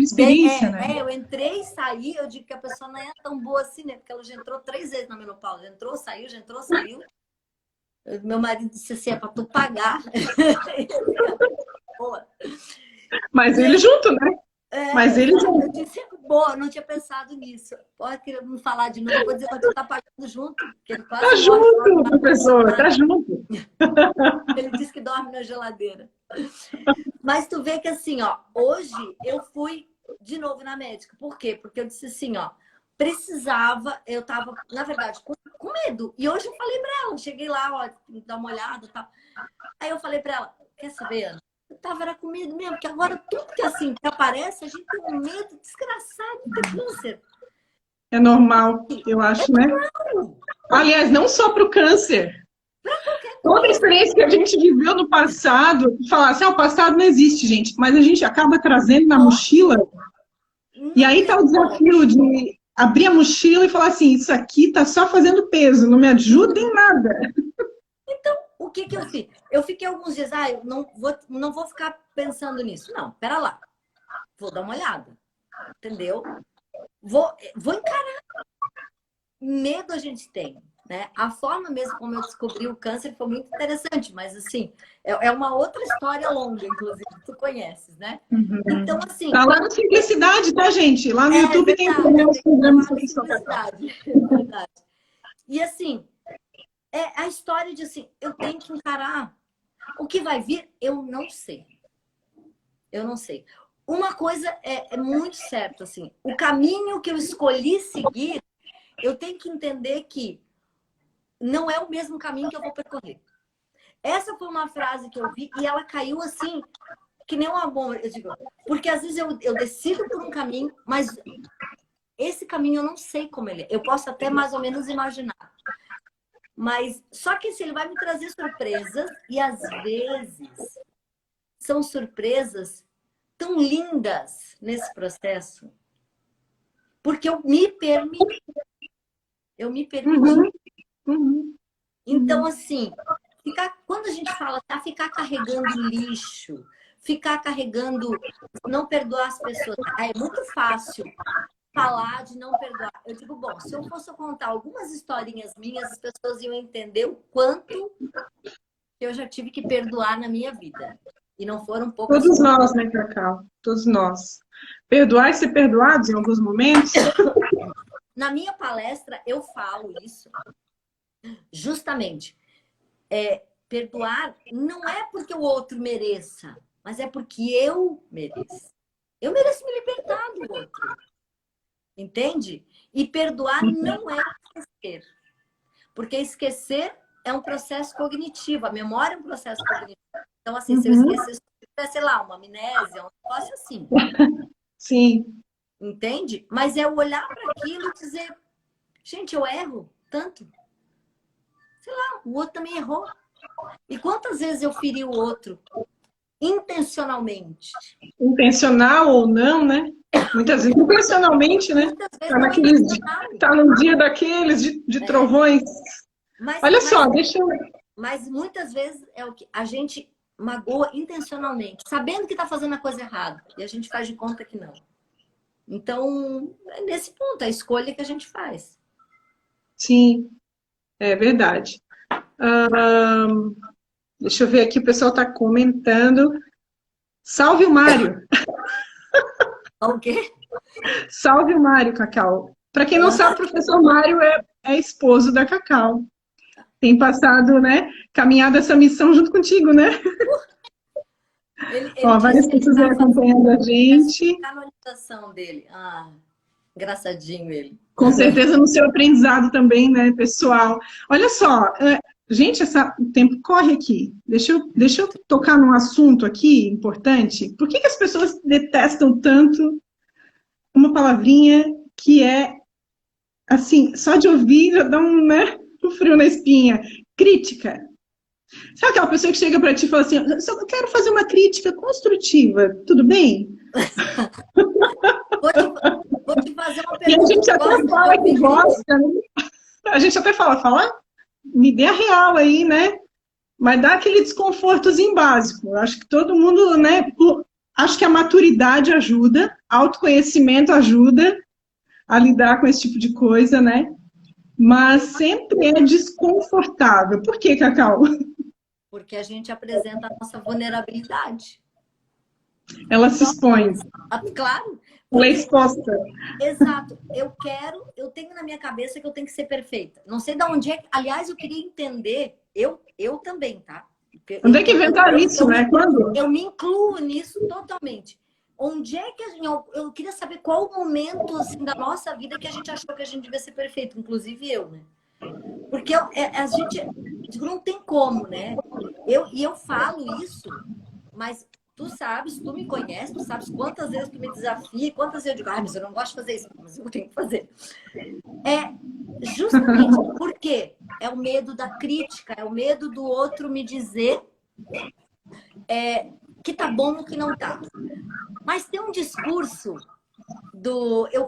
experiência, né? Eu entrei e saí, eu digo que a pessoa não é tão boa assim, né? Porque ela já entrou 3 vezes na menopausa. Entrou, saiu, já entrou, saiu. Meu marido disse assim, é pra tu pagar. Boa. Mas ele junto, né? Mas ele junto. Eu disse, boa, não tinha pensado nisso. Pode querer me falar de novo, vou dizer que tu tá pagando junto. Porque tá junto, professora, tá junto. Ele diz que dorme na geladeira. Mas tu vê que assim, ó, hoje eu fui de novo na médica. Por quê? Porque eu disse assim, ó, precisava, eu tava, na verdade, com medo. E hoje eu falei pra ela, cheguei lá, ó, dar uma olhada e tal. Aí eu falei pra ela, quer saber, Ana? Eu tava era com medo mesmo, porque agora tudo que assim que aparece, a gente tem um medo desgraçado de ter câncer. É normal, eu acho, né? Aliás, não só para o câncer. Toda a experiência que a gente viveu no passado, falar assim, o passado não existe, gente, mas a gente acaba trazendo na mochila. E aí tá o desafio de abrir a mochila e falar assim, isso aqui tá só fazendo peso, não me ajuda em nada. Então, o que que eu fiz? Eu fiquei alguns dias, eu não vou ficar pensando nisso. Não, pera lá. Vou dar uma olhada. Entendeu? Vou encarar. Medo a gente tem, né? A forma mesmo como eu descobri o câncer foi muito interessante, mas assim, é uma outra história longa, inclusive, tu conheces, né? Uhum. Então, assim... Tá lá no Simplicidade, tá, gente? Lá no YouTube tem os programas sobre Simplicidade. É verdade. E assim, a história de assim, eu tenho que encarar. O que vai vir, eu não sei. Eu não sei. Uma coisa é muito certa, assim, o caminho que eu escolhi seguir, eu tenho que entender que não é o mesmo caminho que eu vou percorrer. Essa foi uma frase que eu vi e ela caiu assim, que nem uma bomba. Eu digo, porque às vezes eu decido por um caminho, mas esse caminho eu não sei como ele é. Eu posso até mais ou menos imaginar. Mas só que se ele vai me trazer surpresas e às vezes são surpresas tão lindas nesse processo. Porque eu me permiti. Eu me permiti. Então, assim, quando a gente fala, ficar carregando lixo, ficar carregando, não perdoar as pessoas, é muito fácil falar de não perdoar. Eu digo, bom, se eu fosse contar algumas historinhas minhas, as pessoas iam entender o quanto eu já tive que perdoar na minha vida. E não foram poucas. Todos nós, né, Cacau? Todos nós. Perdoar e ser perdoados em alguns momentos. Na minha palestra, eu falo isso justamente. Perdoar não é porque o outro mereça, mas é porque eu mereço. Eu mereço me libertar do outro. Entende? E perdoar não é esquecer. Porque esquecer é um processo cognitivo. A memória é um processo cognitivo. Então, assim, se eu esquecer, sei lá, uma amnésia, um negócio assim. Sim. Entende? Mas é olhar para aquilo e dizer, gente, eu erro tanto. Sei lá, o outro também errou. E quantas vezes eu feri o outro intencionalmente? Intencional ou não, né? Muitas vezes intencionalmente, né? Tá no dia daqueles de trovões. Olha só, deixa eu... Mas muitas vezes é o que a gente magoa intencionalmente, sabendo que tá fazendo a coisa errada. E a gente faz de conta que não. Então, é nesse ponto, a escolha que a gente faz. Sim, é verdade. Deixa eu ver aqui, o pessoal está comentando. Salve o Mário! O quê? Salve o Mário, Cacau. Para quem não sabe, o professor Mário é esposo da Cacau. Tem passado, né, caminhado essa missão junto contigo, né? Ele várias pessoas acompanhando a gente. A canonização dele. Engraçadinho ele. Com certeza no seu aprendizado também, né, pessoal? Olha só, gente, o tempo corre aqui. Deixa eu tocar num assunto aqui importante. Por que as pessoas detestam tanto uma palavrinha que é, assim, só de ouvir já dá um frio na espinha? Crítica. Sabe aquela pessoa que chega para ti e fala assim, só quero fazer uma crítica construtiva, tudo bem? Vou te fazer uma pergunta. E a gente até fala que gosta, né? A gente até fala, me dê a real aí, né? Mas dá aquele desconfortozinho básico. Eu acho que todo mundo, né? Acho que a maturidade ajuda, autoconhecimento ajuda a lidar com esse tipo de coisa, né? Mas sempre é desconfortável. Por que, Cacau? Porque a gente apresenta a nossa vulnerabilidade. Ela se expõe. Claro. Ela é exposta. Exato. Eu tenho na minha cabeça que eu tenho que ser perfeita. Não sei de onde é. Aliás, eu queria entender eu também, tá? Onde é que inventaram isso, né? Quando? Eu me incluo nisso totalmente. Onde é que eu queria saber qual o momento assim, da nossa vida que a gente achou que a gente devia ser perfeito, inclusive eu, né? Porque a gente não tem como, né? Eu falo isso, mas tu sabes, tu me conheces, tu sabes quantas vezes tu me desafia, quantas vezes eu digo, mas eu não gosto de fazer isso, mas eu tenho que fazer. É justamente porque é o medo da crítica, é o medo do outro me dizer que tá bom ou que não tá. Mas tem um discurso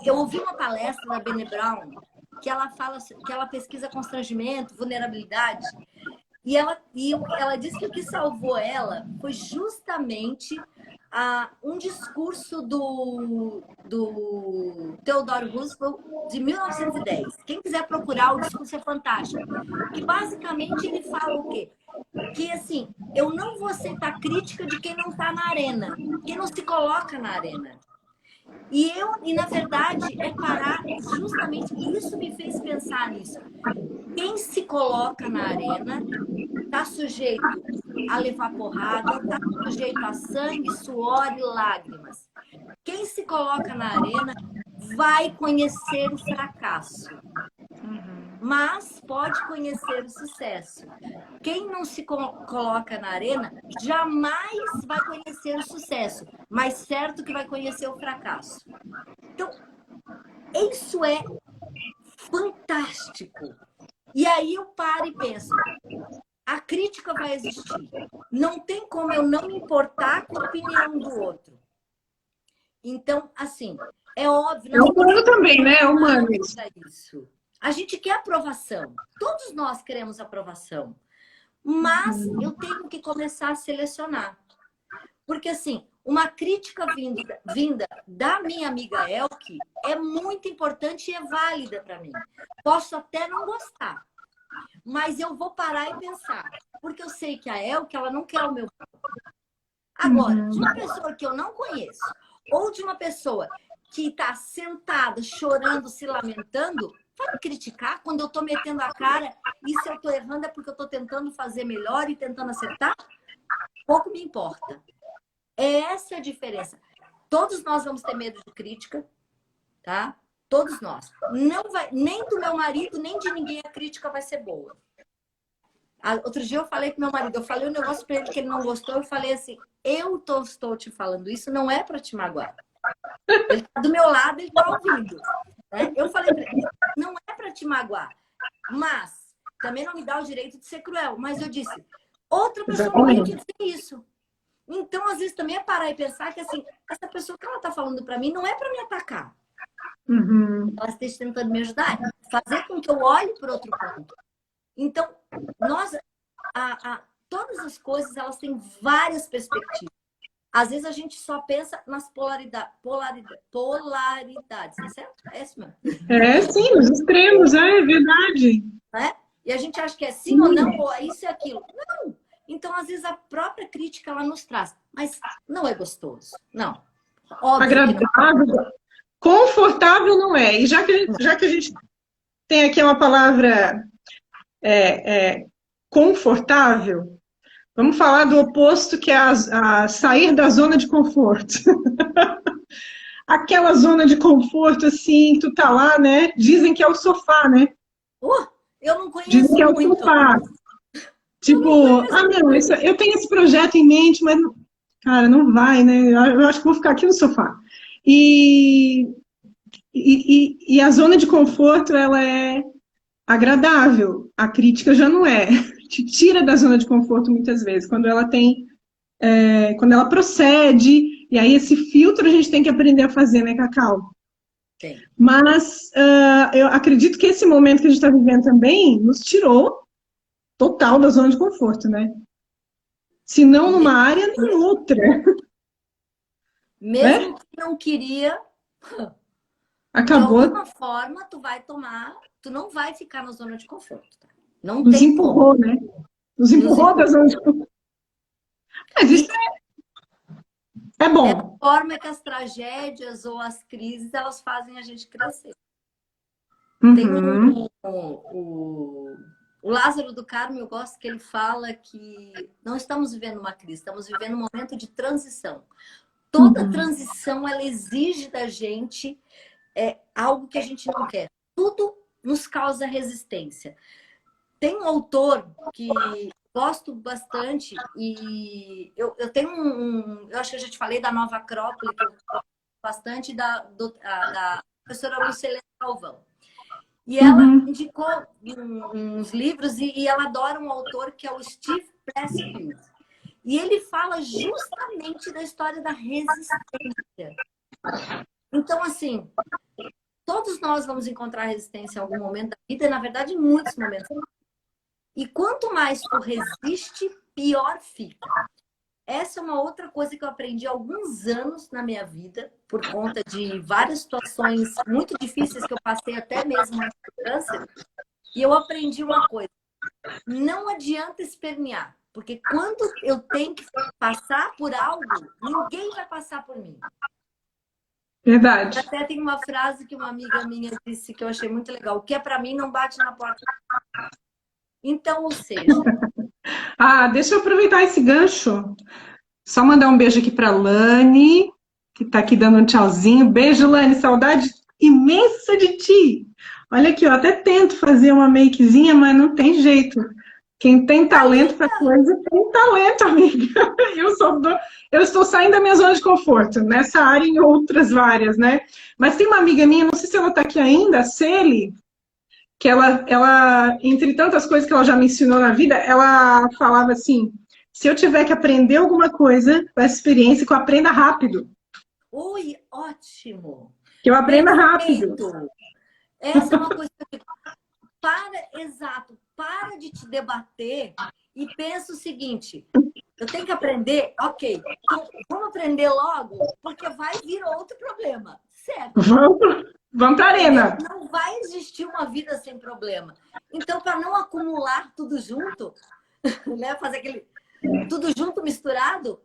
eu ouvi uma palestra da Brené Brown que ela fala que ela pesquisa constrangimento, vulnerabilidade, e ela disse que o que salvou ela foi justamente um discurso do Theodore Roosevelt de 1910. Quem quiser procurar, o discurso é fantástico. Que basicamente ele fala o quê? Que assim, eu não vou aceitar crítica de quem não está na arena, quem não se coloca na arena. E na verdade, é parar justamente, isso me fez pensar nisso. Quem se coloca na arena está sujeito a levar porrada, está sujeito a sangue, suor e lágrimas. Quem se coloca na arena vai conhecer o fracasso, mas pode conhecer o sucesso. Quem não se coloca na arena jamais vai conhecer o sucesso, mas certo que vai conhecer o fracasso. Então, isso é fantástico. E aí eu paro e penso, a crítica vai existir. Não tem como eu não me importar com a opinião do outro. Então, assim, é óbvio... É humano também, né? É humano isso. A gente quer aprovação. Todos nós queremos aprovação. Mas eu tenho que começar a selecionar. Porque, assim, uma crítica vinda da minha amiga Elke é muito importante e é válida para mim. Posso até não gostar, mas eu vou parar e pensar. Porque eu sei que a Elke, ela não quer o meu... Agora, de uma pessoa que eu não conheço, ou de uma pessoa que está sentada, chorando, se lamentando, vai me criticar quando eu estou metendo a cara e se eu estou errando é porque eu estou tentando fazer melhor e tentando acertar? Pouco me importa. Essa é a diferença. Todos nós vamos ter medo de crítica, tá? Todos nós. Não vai, nem do meu marido, nem de ninguém a crítica vai ser boa. Outro dia eu falei com meu marido, eu falei um negócio para ele que ele não gostou, eu falei assim, estou te falando isso, não é para te magoar. Ele está do meu lado, ele está ouvindo. Né? Eu falei para ele, não é para te magoar, mas também não me dá o direito de ser cruel. Mas eu disse, outra pessoa não tem que dizer isso. Então, às vezes, também é parar e pensar que, assim, essa pessoa que ela está falando para mim não é para me atacar. Ela está tentando me ajudar, fazer com que eu olhe por outro ponto. Então, todas as coisas, elas têm várias perspectivas. Às vezes, a gente só pensa nas polaridades, tá certo? É isso mesmo. É, sim, nos extremos, é verdade. É? E a gente acha que é sim ou não, ou isso e aquilo. Não! Então, às vezes, a própria crítica, ela nos traz. Mas não é gostoso. Não. Óbvio agradável. Não. Confortável não é. E já que a gente tem aqui uma palavra confortável, vamos falar do oposto, que é a sair da zona de conforto. Aquela zona de conforto, assim, tu tá lá, né? Dizem que é o sofá, né? Eu não conheço Dizem que é o muito. sofá. Tipo, não, eu tenho esse projeto em mente, mas, cara, não vai, né? Eu acho que vou ficar aqui no sofá. E a zona de conforto, ela é agradável. A crítica já não é. Te tira da zona de conforto muitas vezes, quando ela tem, quando ela procede, e aí esse filtro a gente tem que aprender a fazer, né, Cacau? Sim. Mas eu acredito que esse momento que a gente está vivendo também nos tirou total da zona de conforto, né? Se não numa área, em outra. Mesmo que não queria, acabou. De alguma forma, tu não vai ficar na zona de conforto. Tá? Não nos tem empurrou, como. Né? Nos empurrou da zona de conforto. Mas isso é bom. É a forma que as tragédias ou as crises, elas fazem a gente crescer. Tem o Lázaro do Carmo, eu gosto que ele fala que não estamos vivendo uma crise, estamos vivendo um momento de transição. Toda transição, ela exige da gente algo que a gente não quer. Tudo nos causa resistência. Tem um autor que gosto bastante e eu tenho eu acho que eu já te falei da Nova Acrópole, que eu gosto bastante da professora Lucélia Galvão. E ela indicou uns livros e ela adora um autor que é o Steve Pressfield. E ele fala justamente da história da resistência. Então, assim, todos nós vamos encontrar resistência em algum momento da vida, e na verdade, em muitos momentos. E quanto mais tu resiste, pior fica. Essa é uma outra coisa que eu aprendi há alguns anos na minha vida, por conta de várias situações muito difíceis que eu passei até mesmo na câncer. E eu aprendi uma coisa: não adianta espernear, porque quando eu tenho que passar por algo, ninguém vai passar por mim. Verdade. Até tem uma frase que uma amiga minha disse que eu achei muito legal: o que é para mim não bate na porta. Então, ou seja... Deixa eu aproveitar esse gancho. Só mandar um beijo aqui para Lani, que está aqui dando um tchauzinho. Beijo, Lani, saudade imensa de ti. Olha aqui, eu até tento fazer uma makezinha, mas não tem jeito. Quem tem talento para coisa, tem talento, amiga. Eu estou saindo da minha zona de conforto, nessa área e em outras várias, né? Mas tem uma amiga minha, não sei se ela está aqui ainda, a Celi, que ela, entre tantas coisas que ela já me ensinou na vida, ela falava assim: se eu tiver que aprender alguma coisa com essa experiência, que eu aprenda rápido. Ui, ótimo! Que eu aprenda rápido. Essa é uma coisa que... Para de te debater e pensa o seguinte: eu tenho que aprender, ok, então vamos aprender logo, porque vai vir outro problema, certo? Vamos para a arena. Não vai existir uma vida sem problema. Então, para não acumular tudo junto, né, fazer aquele tudo junto misturado,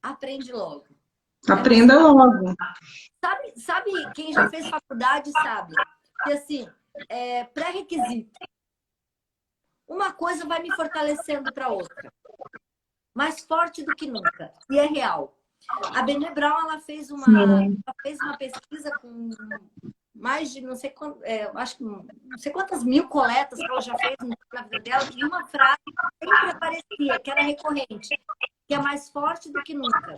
aprende logo. Aprenda logo. Sabe, quem já fez faculdade sabe que assim, pré-requisito. Uma coisa vai me fortalecendo para outra. Mais forte do que nunca. E é real. A Brené Brown, ela fez uma pesquisa com mais de não sei quantas mil coletas que ela já fez na vida dela, e uma frase sempre aparecia, que era recorrente, que é mais forte do que nunca.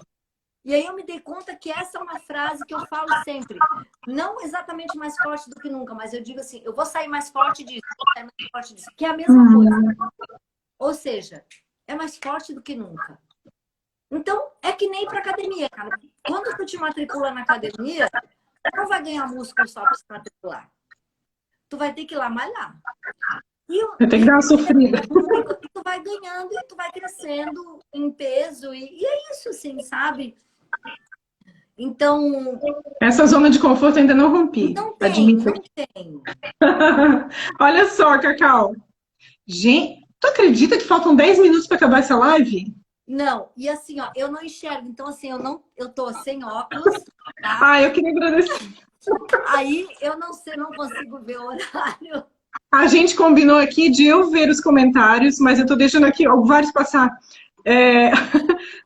E aí eu me dei conta que essa é uma frase que eu falo sempre. Não exatamente mais forte do que nunca, mas eu digo assim: eu vou sair mais forte disso, vou sair mais forte disso, que é a mesma coisa. Ou seja, é mais forte do que nunca. Então, é que nem para academia, cara. Quando tu te matricula na academia, tu não vai ganhar músculo só para se matricular. Tu vai ter que ir lá malhar. Eu tenho que dar uma sofrida. Tu vai ganhando e tu vai crescendo em peso. E é isso, assim, sabe? Então... Essa zona de conforto ainda não rompi. Não tem. Olha só, Cacau. Gente, tu acredita que faltam 10 minutos para acabar essa live? Não, e assim, ó, eu não enxergo. Então, assim, eu tô sem óculos, tá? Eu queria agradecer. Aí, eu não sei, não consigo ver o horário. A gente combinou aqui de eu ver os comentários, mas eu tô deixando aqui vários passar.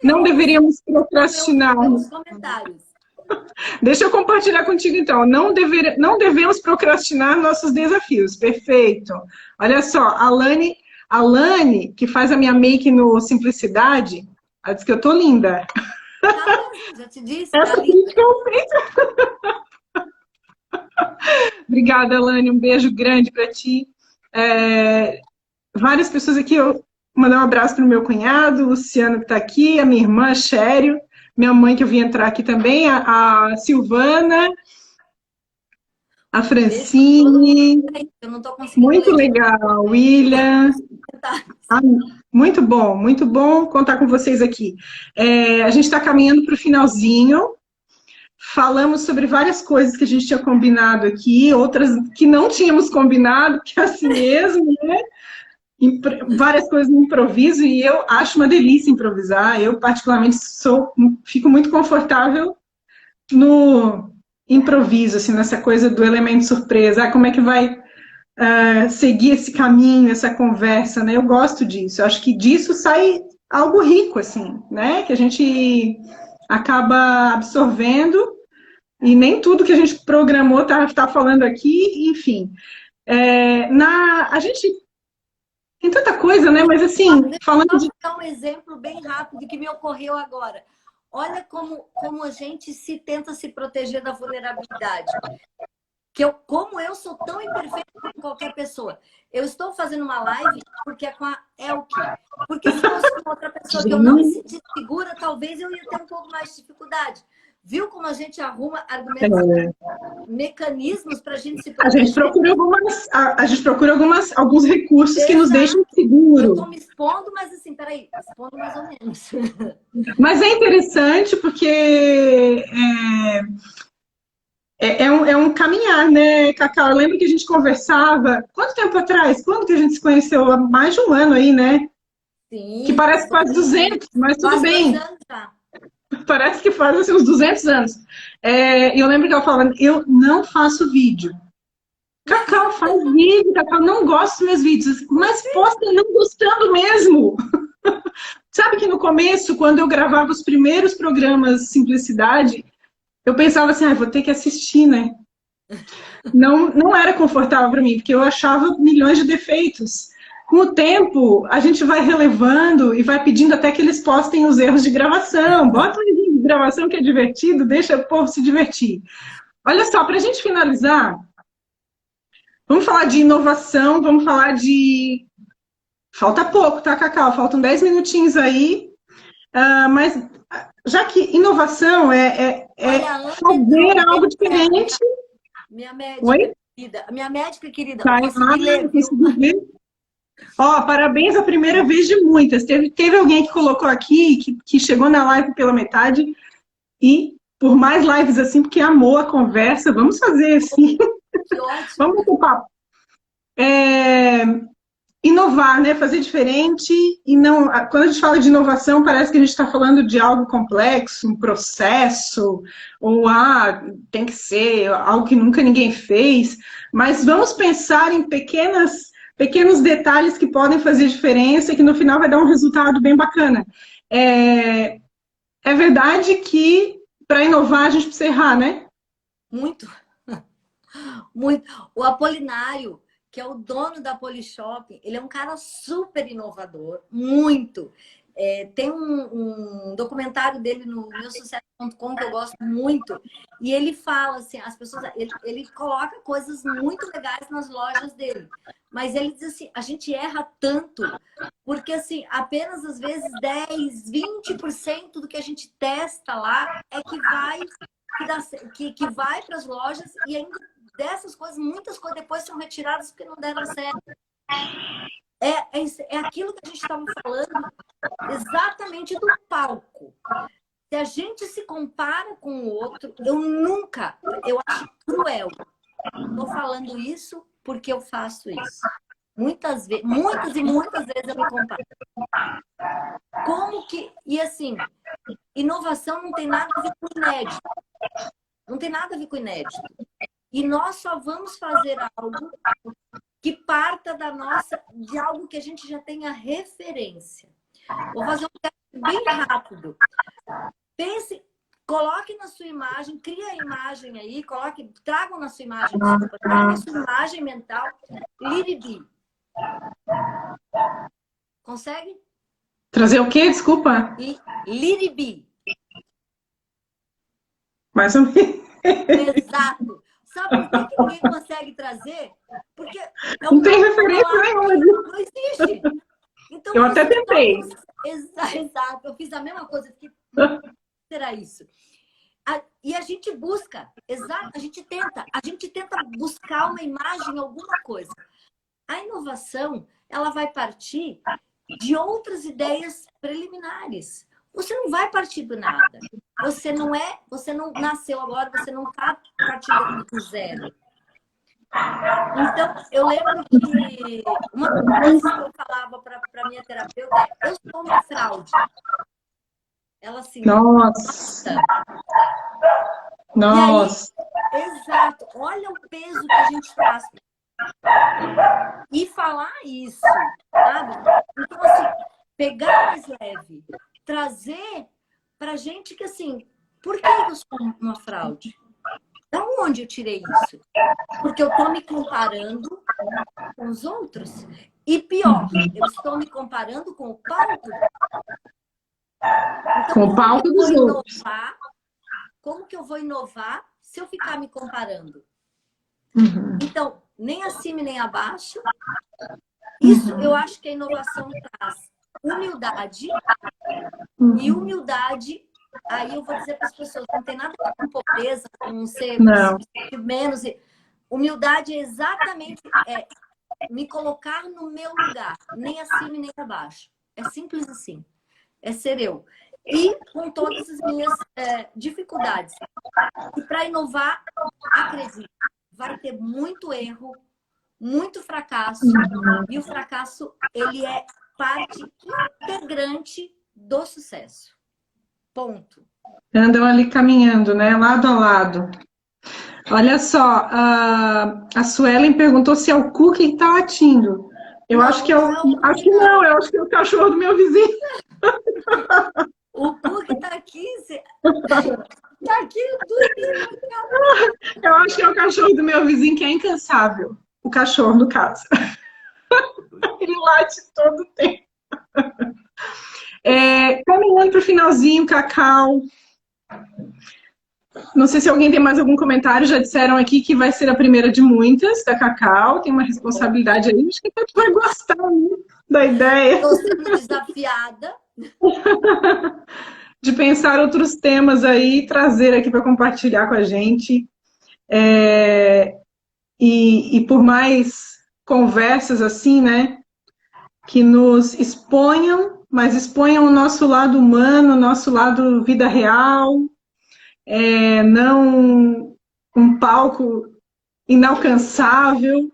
Não deveríamos procrastinar. Os comentários. Deixa eu compartilhar contigo, então. Não devemos procrastinar nossos desafios. Perfeito. Olha só, a Lani, que faz a minha make no Simplicidade, ela disse que eu tô linda. Já te disse. Essa crítica eu fiz. Obrigada, Lani. Um beijo grande para ti. Várias pessoas aqui. Eu mandar um abraço para o meu cunhado, o Luciano, que está aqui, a minha irmã, a Chério, minha mãe, que eu vim entrar aqui também, a Silvana, a Francine. Eu não tô conseguindo muito legal, William. Muito bom contar com vocês aqui. A gente está caminhando para o finalzinho. Falamos sobre várias coisas que a gente tinha combinado aqui, outras que não tínhamos combinado, que é assim mesmo, né? Várias coisas no improviso, e eu acho uma delícia improvisar. Eu, particularmente, fico muito confortável no improviso, assim, nessa coisa do elemento surpresa. Como é que vai seguir esse caminho, essa conversa, né? Eu gosto disso. Eu acho que disso sai algo rico, assim, né? Que a gente acaba absorvendo e nem tudo que a gente programou tá falando aqui, enfim. A gente tem tanta coisa, né? Mas assim, falando de... Vou dar um exemplo bem rápido que me ocorreu agora. Olha como a gente tenta se proteger da vulnerabilidade. Como eu sou tão imperfeita como qualquer pessoa. Eu estou fazendo uma live porque é com a Elke. Porque se fosse com outra pessoa que eu não me sentisse segura, talvez eu ia ter um pouco mais de dificuldade. Viu como a gente arruma argumentos, mecanismos para a gente se proteger? A gente procura alguns recursos que nos deixam seguros. Eu estou me expondo, mas assim, peraí, expondo mais ou menos. Mas é interessante porque é um caminhar, né, Cacau? Eu lembro que a gente conversava, quanto tempo atrás? Quando que a gente se conheceu? Há mais de um ano aí, né? Sim. Que parece quase 200, mas tudo bem. 2 anos já. Parece que faz assim, uns 200 anos. E eu lembro que eu falava, eu não faço vídeo. Cacau, faz vídeo, Cacau, não gosto dos meus vídeos. Mas posta não gostando mesmo. Sabe que no começo, quando eu gravava os primeiros programas Simplicidade, eu pensava assim, vou ter que assistir, né? Não era confortável para mim, porque eu achava milhões de defeitos. Com o tempo, a gente vai relevando e vai pedindo até que eles postem os erros de gravação. Bota um erro de gravação que é divertido, deixa o povo se divertir. Olha só, para a gente finalizar, vamos falar de inovação, vamos falar de... Falta pouco, tá, Cacau? Faltam 10 minutinhos aí. Mas já que inovação fazer algo diferente... Minha médica Oi? querida. Minha médica querida. Tá, consegui ler. Parabéns a primeira vez de muitas. Teve alguém que colocou aqui, que chegou na live pela metade, e por mais lives assim, porque amou a conversa, vamos fazer assim. Que ótimo. Vamos pro papo. Inovar, né? Fazer diferente e não. Quando a gente fala de inovação, parece que a gente está falando de algo complexo, um processo, ou tem que ser algo que nunca ninguém fez. Mas vamos pensar em pequenos detalhes que podem fazer diferença e que no final vai dar um resultado bem bacana. É verdade que para inovar a gente precisa errar, né? Muito. Muito. O Apolinário, que é o dono da Polishop, ele é um cara super inovador, muito. Tem um documentário dele no meusucesso.com que eu gosto muito, e ele fala assim, as pessoas, ele coloca coisas muito legais nas lojas dele, mas ele diz assim, a gente erra tanto, porque assim, apenas às vezes 10, 20% do que a gente testa lá é que vai para as lojas e ainda dessas coisas, muitas coisas depois são retiradas porque não deram certo. É aquilo que a gente estava falando exatamente do palco. Se a gente se compara com o outro, eu acho cruel. Estou falando isso porque eu faço isso. Muitas e muitas vezes eu me comparo. E assim, inovação não tem nada a ver com inédito. Não tem nada a ver com inédito. E nós só vamos fazer algo que parta de algo que a gente já tenha referência. Vou fazer um teste bem rápido. Pense, coloque na sua imagem, crie a imagem aí, tragam na sua imagem, tragam na sua imagem mental, Liribi. Consegue? Trazer o quê? Desculpa. Liribi. Mais ou menos. Exato. Sabe por que ninguém consegue trazer? Porque não tem referência nenhuma. Não existe. Então, eu até tentei. Exato. Eu fiz a mesma coisa. Fiquei, será isso? E a gente busca, a gente tenta buscar uma imagem, alguma coisa. A inovação, ela vai partir de outras ideias preliminares. Você não vai partir do nada. Você não nasceu agora, você não está partindo do zero. Então, eu lembro que uma coisa que eu falava para minha terapeuta é: eu sou uma fraude. Ela assim, nossa. E aí, exato, olha o peso que a gente traz. E falar isso, sabe? Então, assim, pegar mais leve, trazer pra gente que, assim, por que eu sou uma fraude? Da onde eu tirei isso? Porque eu tô me comparando com os outros. E pior, eu estou me comparando com o palco. Então, Com o palco dos outros. Como que eu vou inovar se eu ficar me comparando? Então, nem acima e nem abaixo. Isso eu acho que a inovação traz humildade. E humildade, aí eu vou dizer para as pessoas, não tem nada a ver com pobreza, com ser menos. Humildade é exatamente me colocar no meu lugar, nem acima e nem abaixo. É simples assim. É ser eu. E com todas as minhas dificuldades. E para inovar, acredito, vai ter muito erro, muito fracasso. E o fracasso, ele é parte integrante do sucesso. Ponto. Andam ali caminhando, né? Lado a lado. Olha só, a Suelen perguntou se é o Cook que está latindo. Eu não, acho que acho que não, eu acho que é o cachorro do meu vizinho. O Cook está aqui, tá aqui dormindo. Eu acho que é o cachorro do meu vizinho que é incansável. O cachorro, no caso. Ele late todo o tempo. Caminhando para o finalzinho, Cacau. Não sei se alguém tem mais algum comentário. Já disseram aqui que vai ser a primeira de muitas da Cacau. Tem uma responsabilidade aí. Acho que a gente vai gostar, né, da ideia. Estou sendo desafiada. De pensar outros temas aí e trazer aqui para compartilhar com a gente. E por mais conversas assim, né? Que nos exponham, mas exponham o nosso lado humano, o nosso lado vida real, não um palco inalcançável,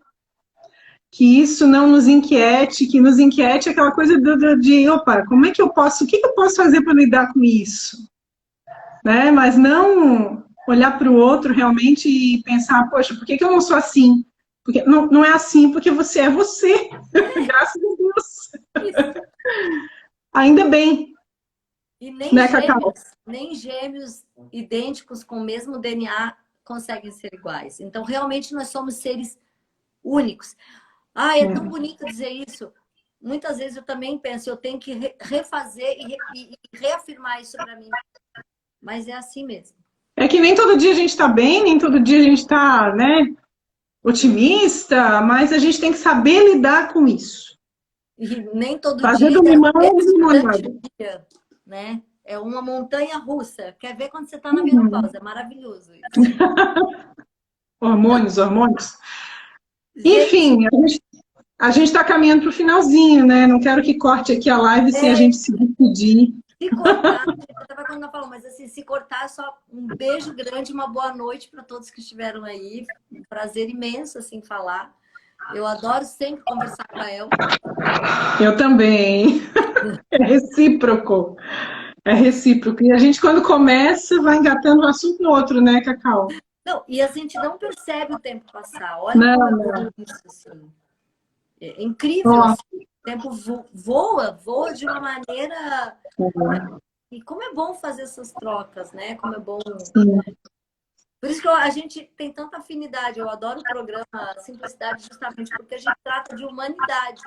que isso não nos inquiete, que nos inquiete aquela coisa de opa, como é que eu posso, o que eu posso fazer para lidar com isso? Né? Mas não olhar para o outro realmente e pensar, poxa, por que eu não sou assim? Porque não é assim porque você é você. Graças a Deus. Ainda bem. E nem, né, nem gêmeos idênticos com o mesmo DNA conseguem ser iguais. Então, realmente, nós somos seres únicos. É tão bonito dizer isso. Muitas vezes eu também penso, eu tenho que refazer e reafirmar isso para mim. Mas é assim mesmo. É que nem todo dia a gente está bem, nem todo dia a gente está, né, otimista, mas a gente tem que saber lidar com isso. E nem todo Fazendo dia limão é limonada. dia, né? É uma montanha russa. Quer ver quando você está na menopausa? É maravilhoso isso. Hormônios. Gente, enfim, a gente está caminhando para o finalzinho, né? Não quero que corte aqui a live sem a gente se despedir. Se cortar, eu estava quando eu falo, mas assim, se cortar, só um beijo grande, uma boa noite para todos que estiveram aí. Um prazer imenso, assim, falar. Eu adoro sempre conversar com a El. Eu também. É recíproco. É recíproco. E a gente, quando começa, vai engatando um assunto no outro, né, Cacau? Não, e a gente não percebe o tempo passar. Olha como é isso, assim. É incrível. Assim. O tempo voa de uma maneira... E como é bom fazer essas trocas, né? Como é bom... Por isso que a gente tem tanta afinidade. Eu adoro o programa Simplicidade justamente porque a gente trata de humanidade.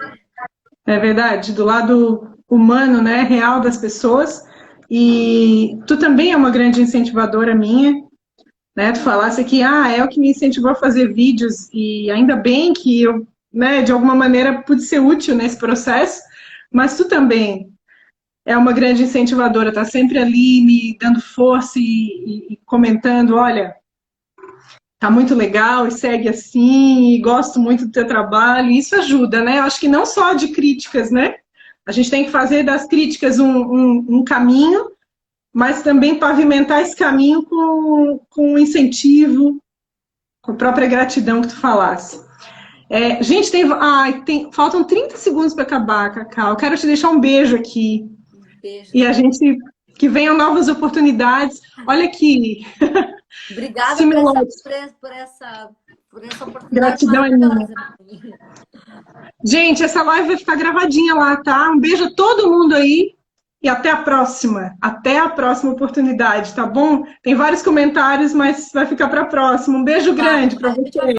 É verdade, do lado humano, né, real das pessoas. E tu também é uma grande incentivadora minha, né? Tu falasse que é o que me incentivou a fazer vídeos e ainda bem que eu, né, de alguma maneira pude ser útil nesse processo, mas tu também é uma grande incentivadora, tá sempre ali me dando força e comentando, olha, tá muito legal e segue assim, e gosto muito do teu trabalho, e isso ajuda, né? Eu acho que não só de críticas, né? A gente tem que fazer das críticas um caminho, mas também pavimentar esse caminho com incentivo, com a própria gratidão que tu falasse. Gente, faltam 30 segundos para acabar, Cacau. Eu quero te deixar um beijo aqui. Beijo. E a gente, que venham novas oportunidades. Olha aqui. Obrigada por essa por essa oportunidade Gratidão é minha. maravilhosa. Gente, essa live vai ficar gravadinha lá, tá? Um beijo a todo mundo aí e até a próxima. Até a próxima oportunidade, tá bom? Tem vários comentários, mas vai ficar para a próxima. Um beijo grande para vocês.